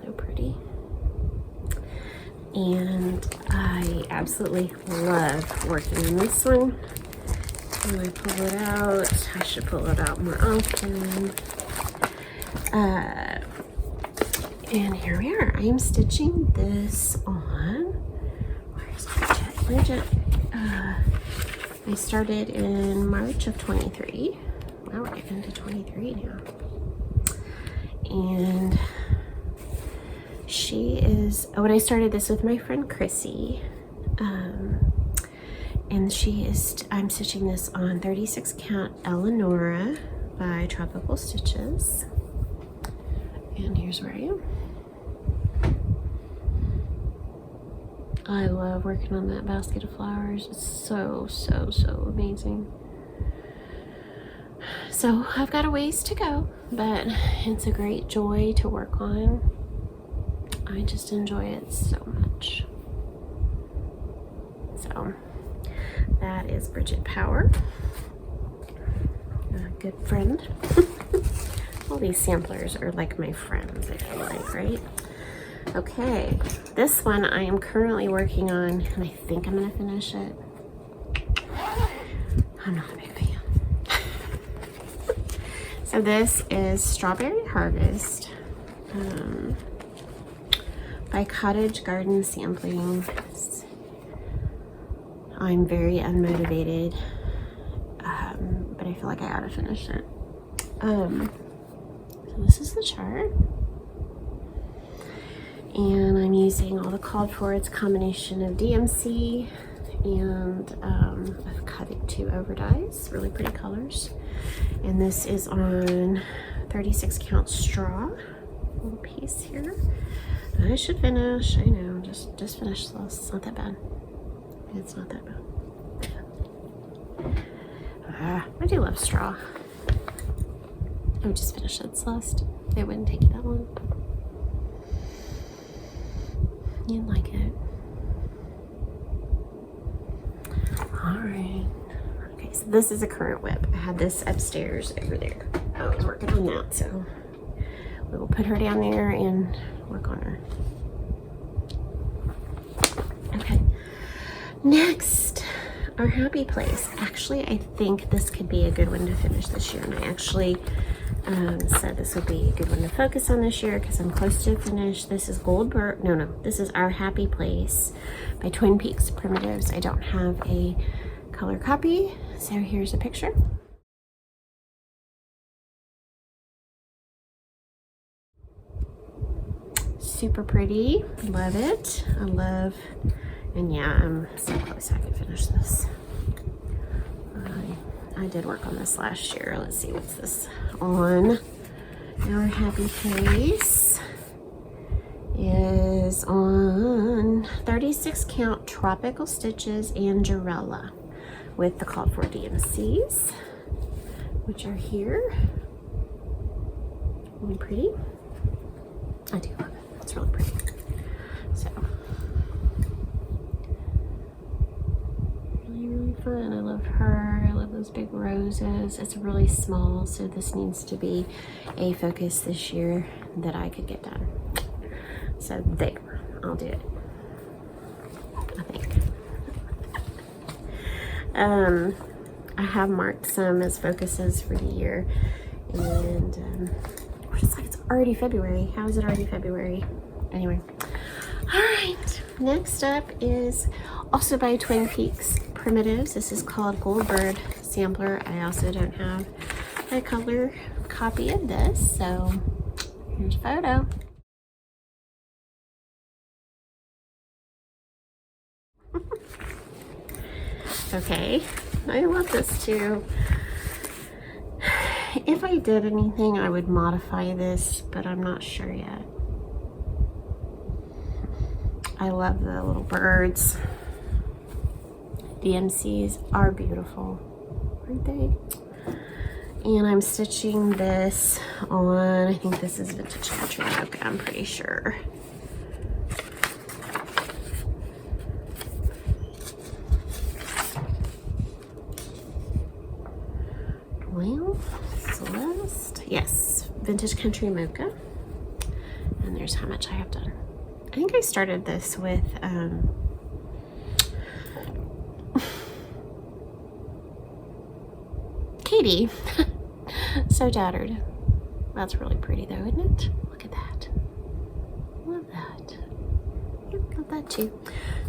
So pretty. And I absolutely love working on this one. When I pull it out, I should pull it out more often. And here we are. I am stitching this on. Where's Bridget? Bridget. I started in March of 23. Wow, we're getting into 23 now. And she is, when I started this with my friend Chrissy, and she is, I'm stitching this on 36 count Eleonora by Tropical Stitches. And here's where I am. I love working on that basket of flowers. It's so, so, so amazing. So I've got a ways to go, but it's a great joy to work on. I just enjoy it so much. So that is Bridget Power, a good friend. All these samplers are like my friends, I feel like, right? Okay, this one I am currently working on, and I think I'm gonna finish it. I'm not a big fan. So this is Strawberry Harvest by Cottage Garden Sampling. I'm very unmotivated, but I feel like I ought to finish it. So this is the chart. And I'm using all the called for. It's a combination of DMC and I've cut it 2 over dies, really pretty colors. And this is on 36 count straw, little piece here. I should finish, I know, just finish this. It's not that bad. It's not that bad. I do love straw. I would just finish it, Celeste. It wouldn't take you that long. You'd like it. Alright. Okay, so this is a current WIP. I had this upstairs over there. I was working on that, so we will put her down there and work on her. Okay. Next, our happy place. Actually, I think this could be a good one to finish this year, and I actually said this would be a good one to focus on this year because I'm close to finish. This is Goldberg. No, this is Our Happy Place by Twin Peaks Primitives. I don't have a color copy, so here's a picture. Super pretty. Love it. I love, and yeah, I'm so close I can finish this. I did work on this last year. Let's see, what's this on? Our Happy Place is on 36 count Tropical Stitches and Jarella with the called for DMCs, which are here. Really pretty. I do love it. It's really pretty. So really fun. I love her. I love those big roses. It's really small, so this needs to be a focus this year that I could get done. So there, I'll do it, I think. I have marked some as focuses for the year, and it's like it's already February. How is it already February? Anyway, all right, next up is also by Twin Peaks Primitives. This is called Goldbird Sampler. I also don't have a color copy of this, so here's a photo. Okay, I love this too. If I did anything, I would modify this, but I'm not sure yet. I love the little birds. DMCs are beautiful, aren't they? And I'm stitching this on, I think this is Vintage Country Mocha, I'm pretty sure. Well, Celeste, yes, Vintage Country Mocha. And there's how much I have done. I think I started this with Katie. So tattered. That's really pretty though, isn't it? Look at that. Love that. Yep, love that too.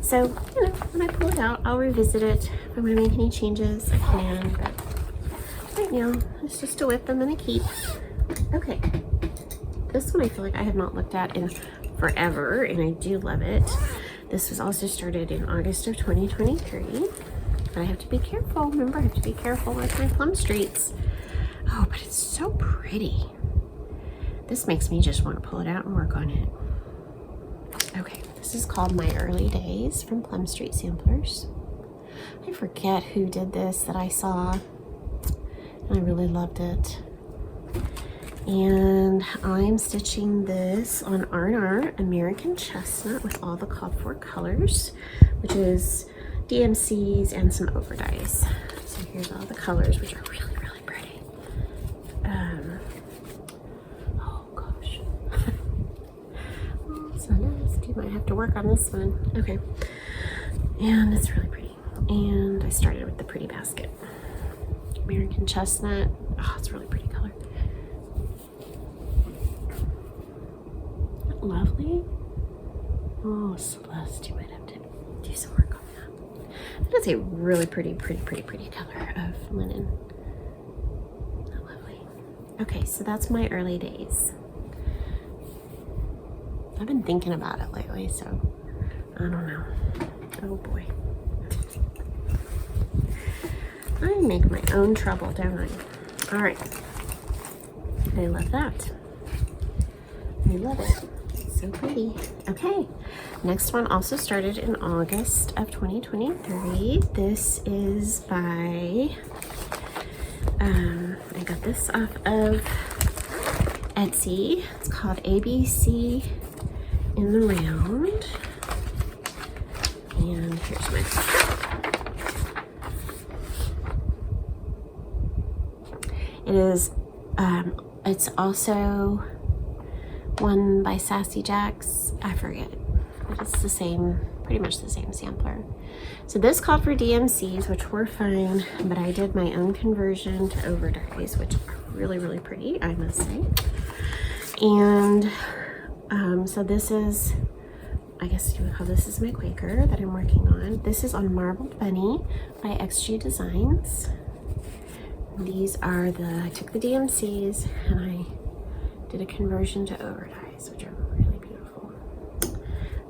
So, you know, when I pull it out, I'll revisit it. If I want to make any changes, I can, but right now, it's just a whip I'm gonna keep. Okay. This one I feel like I have not looked at in forever, and I do love it. This was also started in August of 2023. But I have to be careful. Remember, I have to be careful with my plum streets. Oh, but it's so pretty. This makes me just want to pull it out and work on it. Okay, this is called My Early Days from Plum Street Samplers. I forget who did this that I saw, and I really loved it. And I'm stitching this on R&R American Chestnut with all the called for colors, which is DMCs and some overdyes. So here's all the colors, which are really, really pretty. Oh gosh. Oh, Celeste, you might have to work on this one. Okay. And it's really pretty. And I started with the pretty basket. American Chestnut. Oh, it's a really pretty color. Isn't that lovely? Oh, Celeste, you might have to do some work on that. That is a really pretty color of linen. Isn't that lovely? Okay, so that's My Early Days. I've been thinking about it lately, so I don't know. Oh boy. I make my own trouble, don't I? All right. I love that. I love it. It's so pretty. Okay. Next one also started in August of 2023. This is by, I got this off of Etsy. It's called ABC in the Round. And here's my It is, it's also one by Sassy Jacks. I forget, but it's the same, pretty much the same sampler. So this called for DMCs, which were fine, but I did my own conversion to overdyes, which are really, really pretty, I must say. And so this is, I guess you would call this is my Quaker that I'm working on. This is on Marbled Bunny by XG Designs. These are I took the DMCs and I did a conversion to overdyes, which are really beautiful.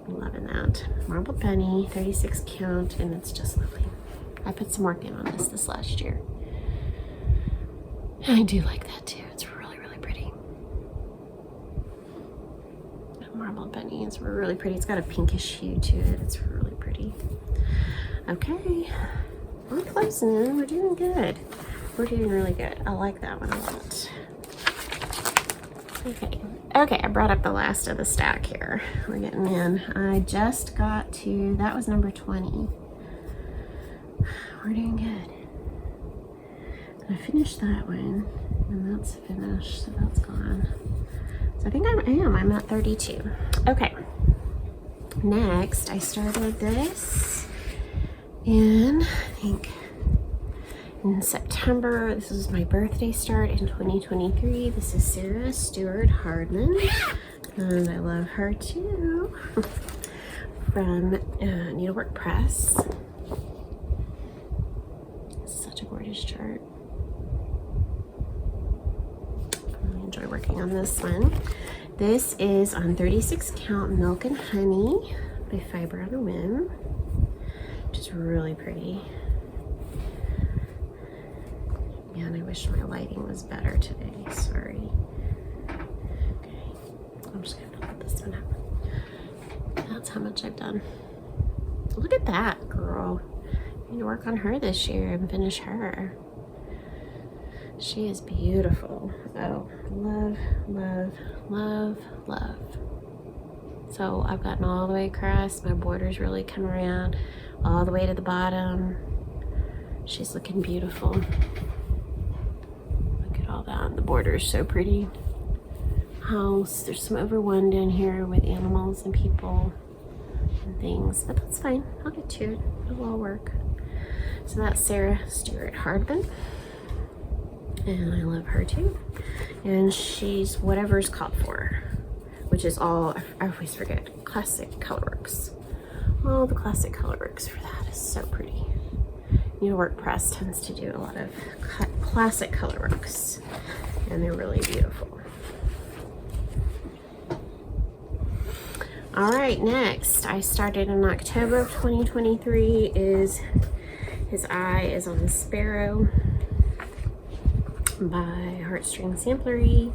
I'm loving that. Marbled Bunny, 36 count, and it's just lovely. I put some work in on this last year. And I do like that too. It's really, really pretty. Marbled Bunny is really pretty. It's got a pinkish hue to it. It's really pretty. Okay, we're closing in. We're doing good. We're doing really good. I like that one a lot. Okay, I brought up the last of the stack here. We're getting in. I just got to, that was number 20. We're doing good. I finished that one, and that's finished, so that's gone. So I think I'm at 32. Okay, next I started this in, I think, in September. This was my birthday start in 2023. This is Sarah Stewart Hardman, and I love her too, from Needlework Press. Such a gorgeous chart. I enjoy working on this one. This is on 36 count Milk and Honey by Fiber on a Whim, which is really pretty. Man, I wish my lighting was better today. Sorry. Okay, I'm just gonna put this one up. That's how much I've done. Look at that, girl. I need to work on her this year and finish her. She is beautiful. Oh, love, love, love, love. So I've gotten all the way across. My border's really come around all the way to the bottom. She's looking beautiful. Look at all that. The border is so pretty. House. There's some over one down here with animals and people and things, but that's fine. I'll get to it. It'll all work. So that's Sarah Stewart Hardman, and I love her too. And she's whatever's called for, which is all, I always forget, classic colorworks. All the classic colorworks for that is so pretty. Needlework Press tends to do a lot of classic colorworks, and they're really beautiful. All right, next I started in October of 2023 is His Eye is on the Sparrow by Heartstring Samplery.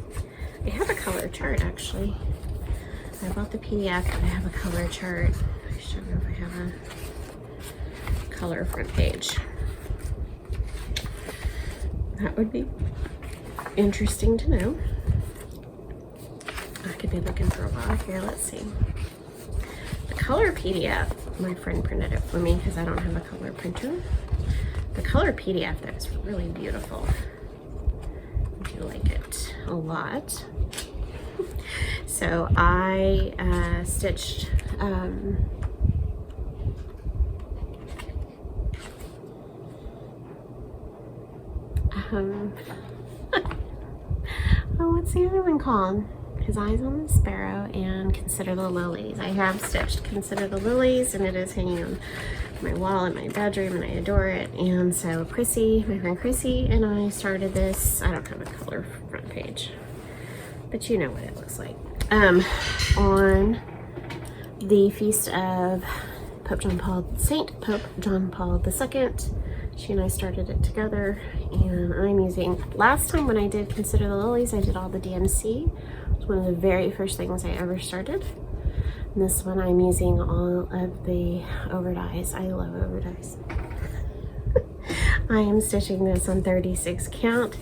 I have a color chart actually. I bought the PDF, but I have a color chart. I don't know if I have a color front page. That would be interesting to know. I could be looking for a while here. Let's see. The color PDF, my friend printed it for me because I don't have a color printer. The color PDF, that is really beautiful. I do like it a lot. So I stitched oh, what's the other one called? His Eyes on the Sparrow and Consider the Lilies. I have stitched Consider the Lilies, and it is hanging on my wall in my bedroom, and I adore it. And so Chrissy, my friend Chrissy, and I started this. I don't have a color front page, but you know what it looks like. On the feast of Saint Pope John Paul II, she and I started it together, and I'm using, last time when I did Consider the Lilies, I did all the DMC. It was one of the very first things I ever started. And this one I'm using all of the overdyes. I love overdyes. I am stitching this on 36 count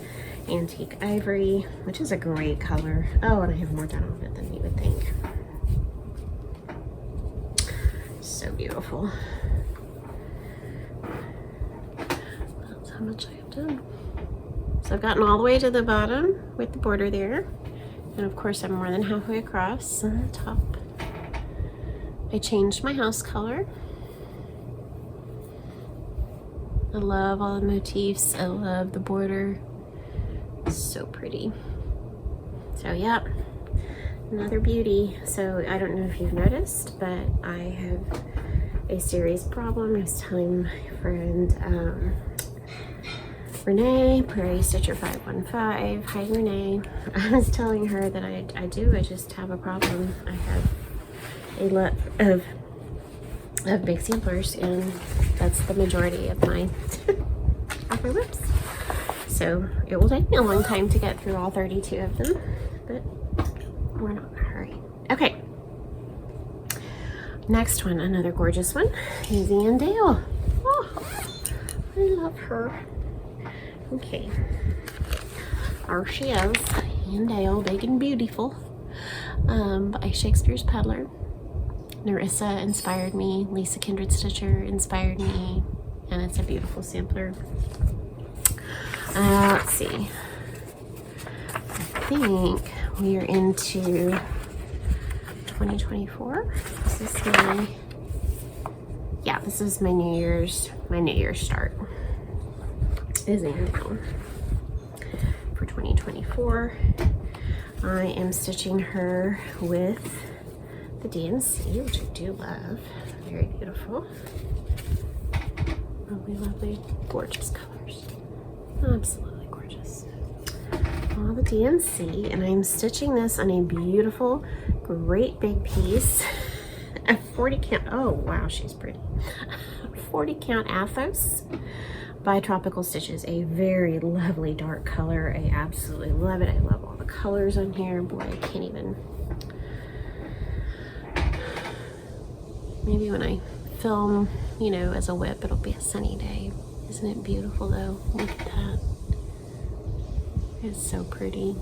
Antique Ivory, which is a great color. Oh, and I have more done on it than you would think. So beautiful. That's how much I have done. So I've gotten all the way to the bottom with the border there. And of course I'm more than halfway across on the top. I changed my house color. I love all the motifs. I love the border. It's so pretty. So yeah, another beauty. So I don't know if you've noticed, but I have a serious problem. I was telling my friend Renee, Prairie Stitcher 515. Hi Renee. I was telling her that I just have a problem. I have a lot of big samplers, and that's the majority of my WIPs. So it will take me a long time to get through all 32 of them, but we're not in a hurry. Okay. Next one, another gorgeous one, is Ann Dale. Oh, I love her. Okay. There she is, Ann Dale, Big and Beautiful, by Shakespeare's Peddler. Nerissa inspired me, Lisa Kindred Stitcher inspired me, and it's a beautiful sampler. Let's see. I think we are into 2024. This is my New Year's start. Is Ann Dale for 2024. I am stitching her with the DMC, which I do love. Very beautiful. Lovely, lovely, gorgeous colors. Absolutely gorgeous. All the DMC, and I'm stitching this on a beautiful, great big piece. A 40 count, oh wow, she's pretty. 40 count Athos by Tropical Stitches, a very lovely dark color. I absolutely love it. I love all the colors on here. Boy, I can't even. Maybe when I film, you know, as a WIP, it'll be a sunny day. Isn't it beautiful though? Look at that. It's so pretty.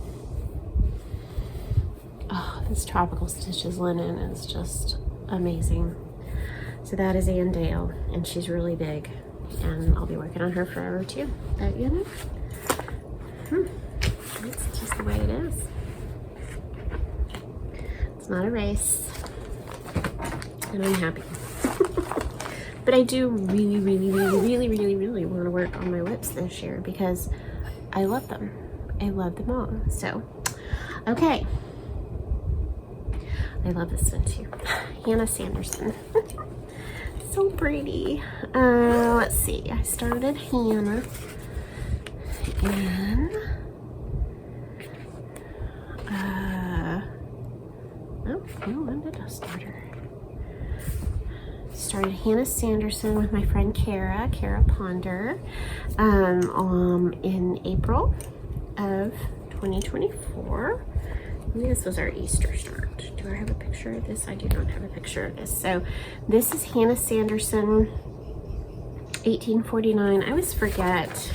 Oh, this Tropical Stitches linen is just amazing. So that is Ann Dale, and she's really big, and I'll be working on her forever too. That unit. It's just the way it is. It's not a race, and I'm happy. But I do really want to work on my WIPs this year because I love them. I love them all. So, okay. I love this one too. Hannah Sanderson. So pretty. Let's see. I started Hannah in when did I start her? Started Hannah Sanderson with my friend Kara Ponder in April of 2024. Maybe this was our Easter start. Do I have a picture of this? I do not have a picture of this. So this is Hannah Sanderson, 1849. I always forget.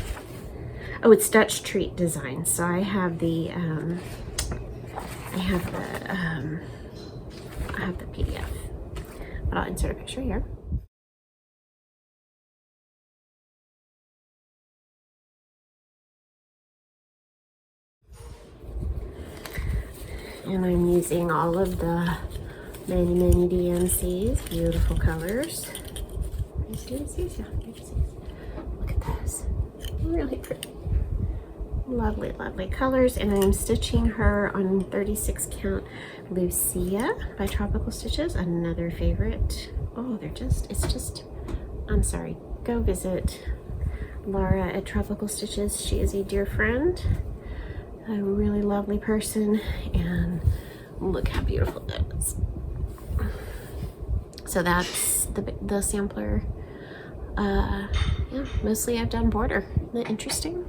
Oh, it's Dutch Treat Design. So I have the PDF. But I'll insert a picture here. And I'm using all of the many DMCs, beautiful colors. DMCs, yeah, DMCs. Look at those, really pretty. Lovely colors, and I'm stitching her on 36 count Lucia by Tropical Stitches, another favorite. Oh, I'm sorry, go visit Laura at Tropical Stitches. She is a dear friend, a really lovely person, and look how beautiful that is. So that's the sampler. Yeah, mostly I've done border. Isn't that interesting?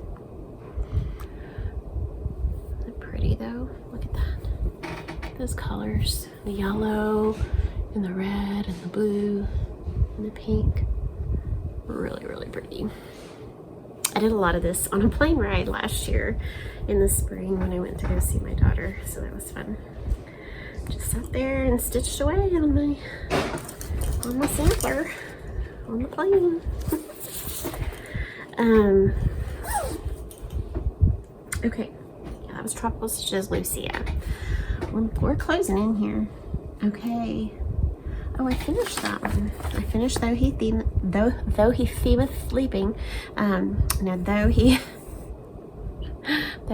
Pretty though. Look at that. Those colors. The yellow and the red and the blue and the pink. Really pretty. I did a lot of this on a plane ride last year in the spring when I went to go see my daughter, so that was fun. Just sat there and stitched away on my sampler on the plane. Okay. That was Tropical Stitches Lucia. We're closing in here. Okay. Oh, I finished that one. I finished Though He Themeth Sleeping. Though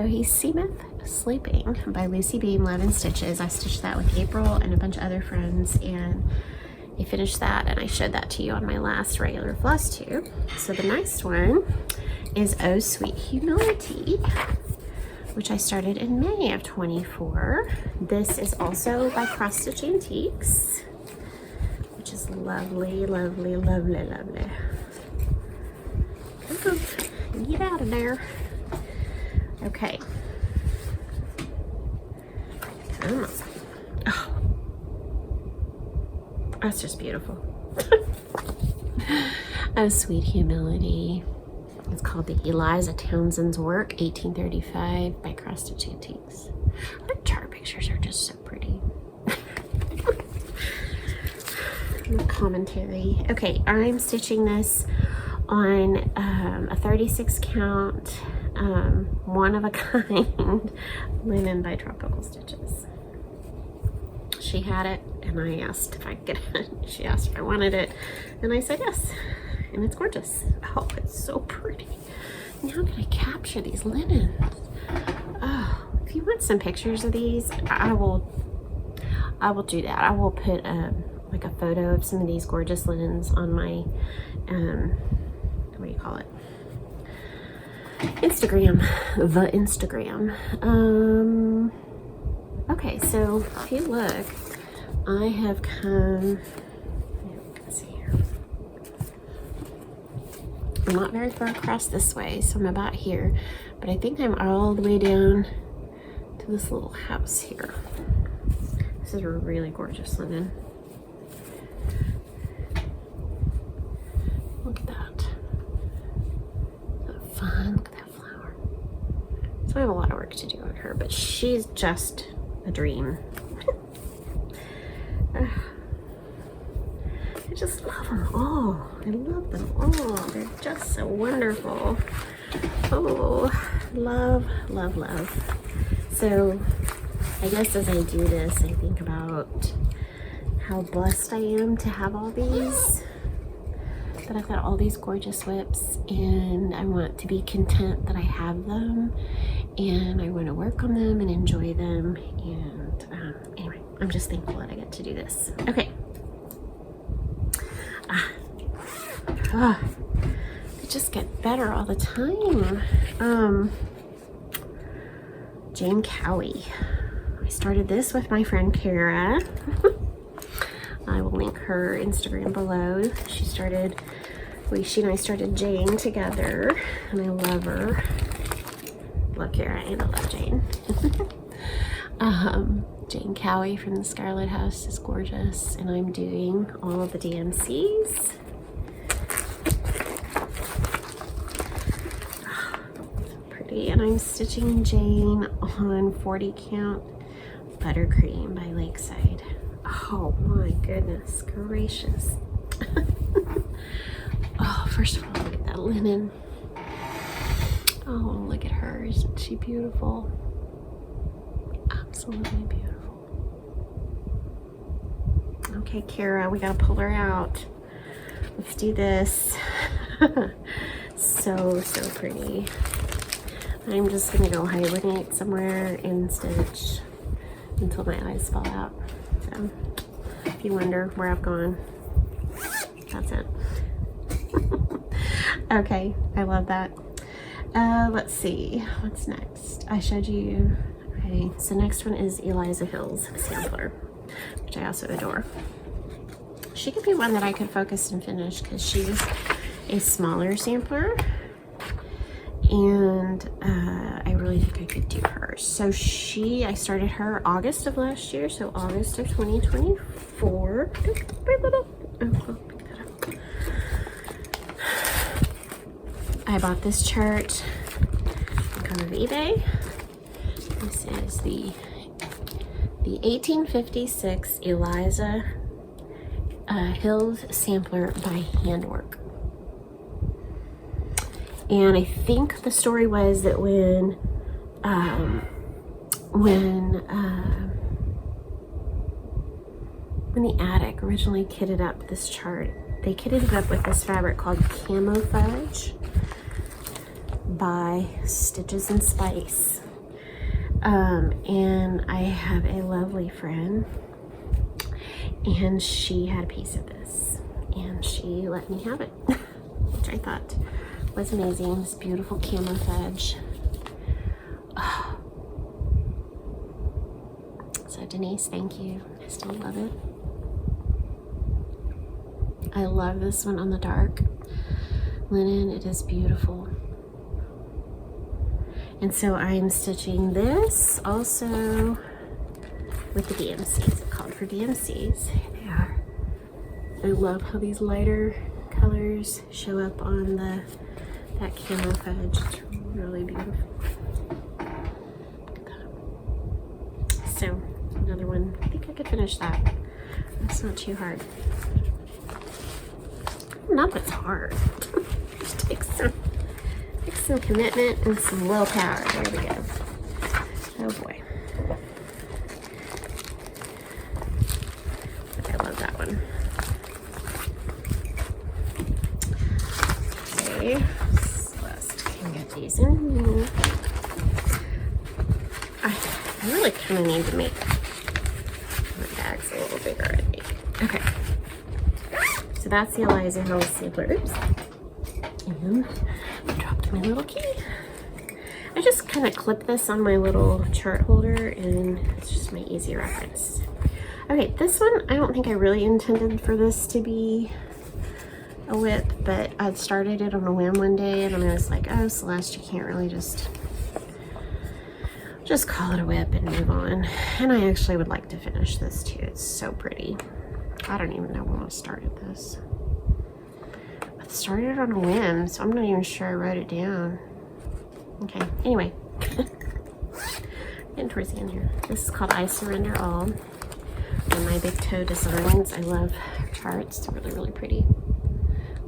He Seemeth Sleeping by Lucy Beam, 11 stitches. I stitched that with April and a bunch of other friends, and I finished that, and I showed that to you on my last regular FlossTube. So the next one is Oh Sweet Humility, which I started in May of 24. This is also by Cross Stitch Antiques, which is lovely. Get out of there. Okay. Come on. Oh, that's just beautiful. Oh Sweet Humility. It's called The Eliza Townsend's Work, 1835 by Cross Stitch Antiques. Her chart pictures are just so pretty. The commentary. Okay, I'm stitching this on a 36 count, one of a kind linen by Tropical Stitches. She had it, and I asked if I could get it. She asked if I wanted it, and I said yes. And it's gorgeous. Oh, it's so pretty. And how can I capture these linens? Oh, if you want some pictures of these, I will do that. I will put like a photo of some of these gorgeous linens on my what do you call it? Instagram. The Instagram. Okay, so if you look, I have come. I'm not very far across this way, so I'm about here, but I think I'm all the way down to this little house here. This is a really gorgeous linen. Look at that. Isn't that fun? Look at that flower. So I have a lot of work to do on her, but she's just a dream. I just love them all. I love them all. They're just so wonderful. Oh, love, love, love. So I guess as I do this, I think about how blessed I am to have all these. That I've got all these gorgeous WIPs, and I want to be content that I have them, and I want to work on them and enjoy them. And anyway, I'm just thankful that I get to do this. Okay. They just get better all the time. Jane Cowie. I started this with my friend Kara. I will link her Instagram below. She and I started Jane together, and I love her. Love Kara and I love Jane. Jane Cowie from the Scarlet House is gorgeous, and I'm doing all of the DMCs. Pretty, and I'm stitching Jane on 40 count buttercream by Lakeside. Oh my goodness gracious. Oh, first of all, look at that linen. Oh, look at her. Isn't she beautiful? Absolutely beautiful. Okay, Kara, we gotta pull her out. Let's do this. So pretty. I'm just gonna go hibernate somewhere and stitch until my eyes fall out. So if you wonder where I've gone, that's it. Okay, I love that. Let's see, what's next? I showed you. Okay, so next one is Eliza Hill's sampler, which I also adore. She could be one that I could focus and finish because she's a smaller sampler, and I really think I could do her. So I started her August of last year, so August of 2024. I bought this chart off of eBay. This is the 1856 Eliza Hills sampler by Handwork. And I think the story was that when the Attic originally kitted up this chart, they kitted it up with this fabric called Camouflage by Stitches and Spice. And I have a lovely friend, and she had a piece of this, and she let me have it, which I thought was amazing. This beautiful camouflage. Oh. So Denise, thank you. I still love it. I love this one on the dark linen. It is beautiful. And so I'm stitching this also with the DMCs. It's called for DMCs. They are. I love how these lighter colors show up on that camouflage. It's really beautiful. Look at that. So another one. I think I could finish that. It's not too hard. Not that it's hard. Just takes some commitment and some willpower. There we go. Oh boy. I love that one. Okay, Celeste can get these in. I really kind of need to make my bags a little bigger, I think. Okay. So that's the Eliza Hill sampler. Oops. And I dropped my little key. I just kind of clip this on my little chart holder, and it's just my easy reference. Okay, this one, I don't think I really intended for this to be a whip, but I'd started it on a whim one day, and I was like, oh, Celeste, you can't really just call it a whip and move on. And I actually would like to finish this too. It's so pretty. I don't even know when I started this. I started it on a whim, so I'm not even sure I wrote it down. Okay, anyway. Getting towards the end here. This is called I Surrender All. And my Big Toe Designs. I love her charts. It's really, really pretty.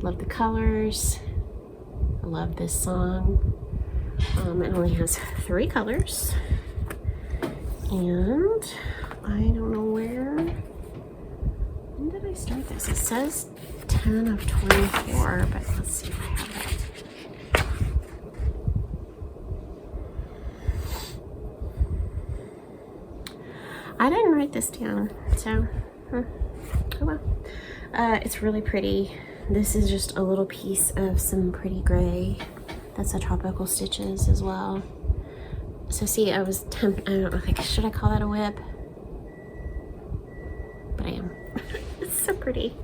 Love the colors. I love this song. It only has 3 colors. And I don't know where. When did I start this? It says 10 of 24, but let's see if I have it. I didn't write this down, so oh well. It's really pretty. This is just a little piece of some pretty gray. That's a Tropical Stitches as well. So see, I was I don't know, like, should I call that a whip? But I am. It's so pretty.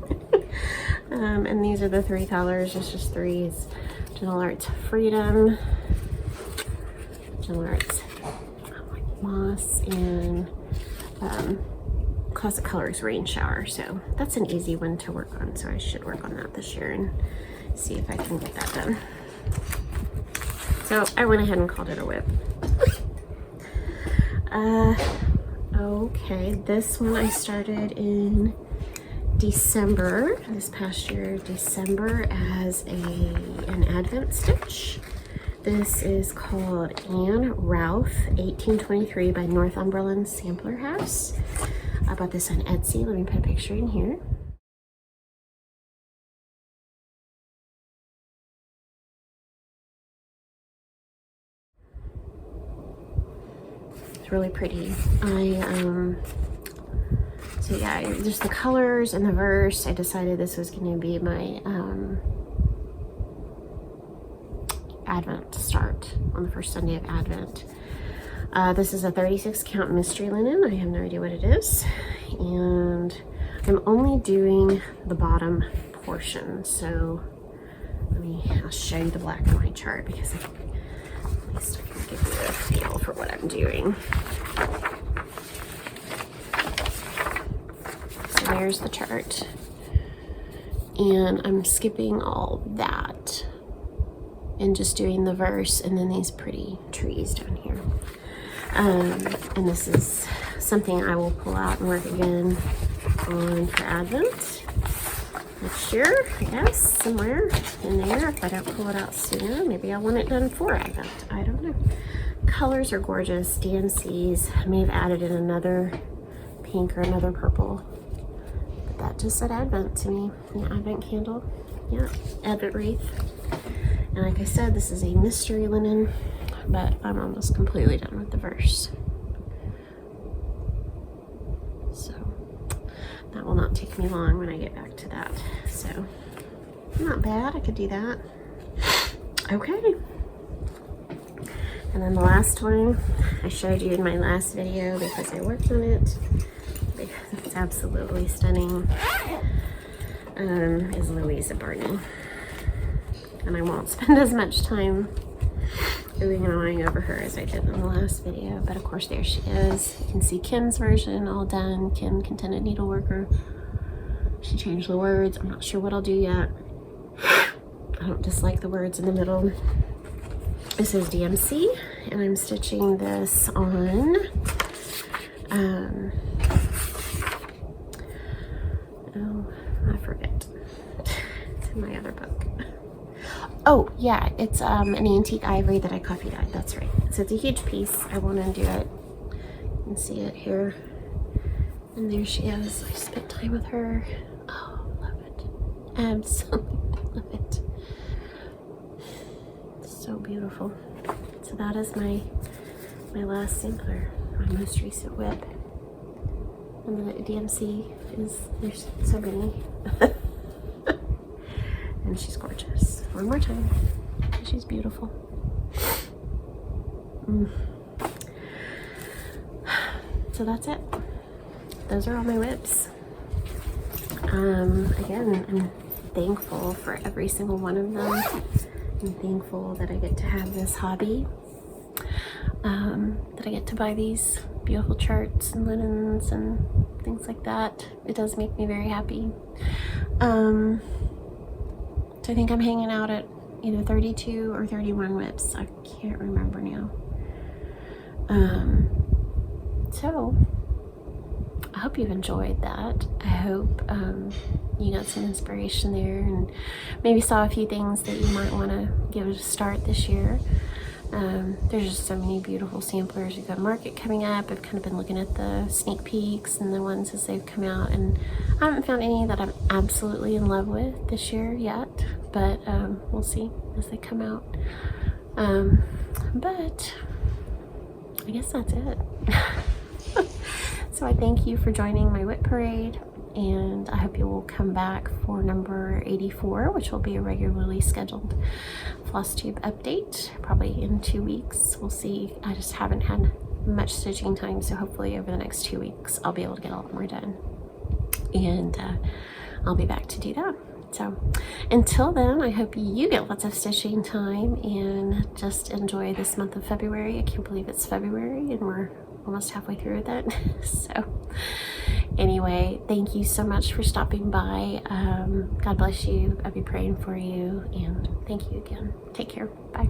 And these are the 3 colors. It's just 3s. Gentle Arts Freedom, Gentle Arts Moss, and Classic Colors Rain Shower. So that's an easy one to work on. So I should work on that this year and see if I can get that done. So I went ahead and called it a whip. Okay, this one I started in December, this past year, December, as an Advent stitch. This is called Anne Ralph 1823 by Northumberland Sampler House. I bought this on Etsy. Let me put a picture in here. It's really pretty. So yeah, just the colors and the verse. I decided this was going to be my Advent start on the first Sunday of Advent. This is a 36 count mystery linen. I have no idea what it is. And I'm only doing the bottom portion. So I'll show you the black and white chart because at least I can give you a feel for what I'm doing. So there's the chart. And I'm skipping all that and just doing the verse and then these pretty trees down here. And this is something I will pull out and work again on for Advent next year, I guess, somewhere in there. If I don't pull it out sooner, maybe I want it done for Advent. I don't know. Colors are gorgeous. DMCs. I may have added in another pink or another purple. But that just said Advent to me. An Advent candle. Yeah, Advent wreath. And like I said, this is a mystery linen, but I'm almost completely done with the verse. So that will not take me long when I get back to that. So not bad, I could do that. Okay. And then the last one I showed you in my last video because I worked on it, because it's absolutely stunning, is Louisa Barney. And I won't spend as much time oohing and awing over her as I did in the last video, but of course there she is. You can see Kim's version all done. Kim, Contented Needleworker. She changed the words. I'm not sure what I'll do yet. I don't dislike the words in the middle. This is DMC, and I'm stitching this on oh, I forget. It's in my other book. Oh yeah, it's an antique ivory that I coffee dyed. That's right. So it's a huge piece. I want to do it. You can see it here. And there she is. I spent time with her. Oh, love it. Absolutely love it. So beautiful. So that is my last sampler, my most recent whip. And the DMC is, there's so many. And she's gorgeous. One more time. She's beautiful. So that's it. Those are all my whips. Again, I'm thankful for every single one of them. I'm thankful that I get to have this hobby, that I get to buy these beautiful charts and linens and things like that. It does make me very happy. So I think I'm hanging out at either 32 or 31 WIPs. I can't remember now. So I hope you've enjoyed that. I hope you got some inspiration there and maybe saw a few things that you might want to give it a start this year. There's just so many beautiful samplers. We've got market coming up. I've kind of been looking at the sneak peeks and the ones as they've come out, and I haven't found any that I'm absolutely in love with this year yet, but we'll see as they come out. But I guess that's it. So I thank you for joining my WIP Parade, and I hope you will come back for number 84, which will be a regularly scheduled FlossTube update, probably in 2 weeks. We'll see. I just haven't had much stitching time, so hopefully over the next 2 weeks I'll be able to get a lot more done, and I'll be back to do that. So until then, I hope you get lots of stitching time and just enjoy this month of February. I can't believe it's February and we're almost halfway through with it. So anyway, thank you so much for stopping by. God bless you. I'll be praying for you, and thank you again. Take care. Bye.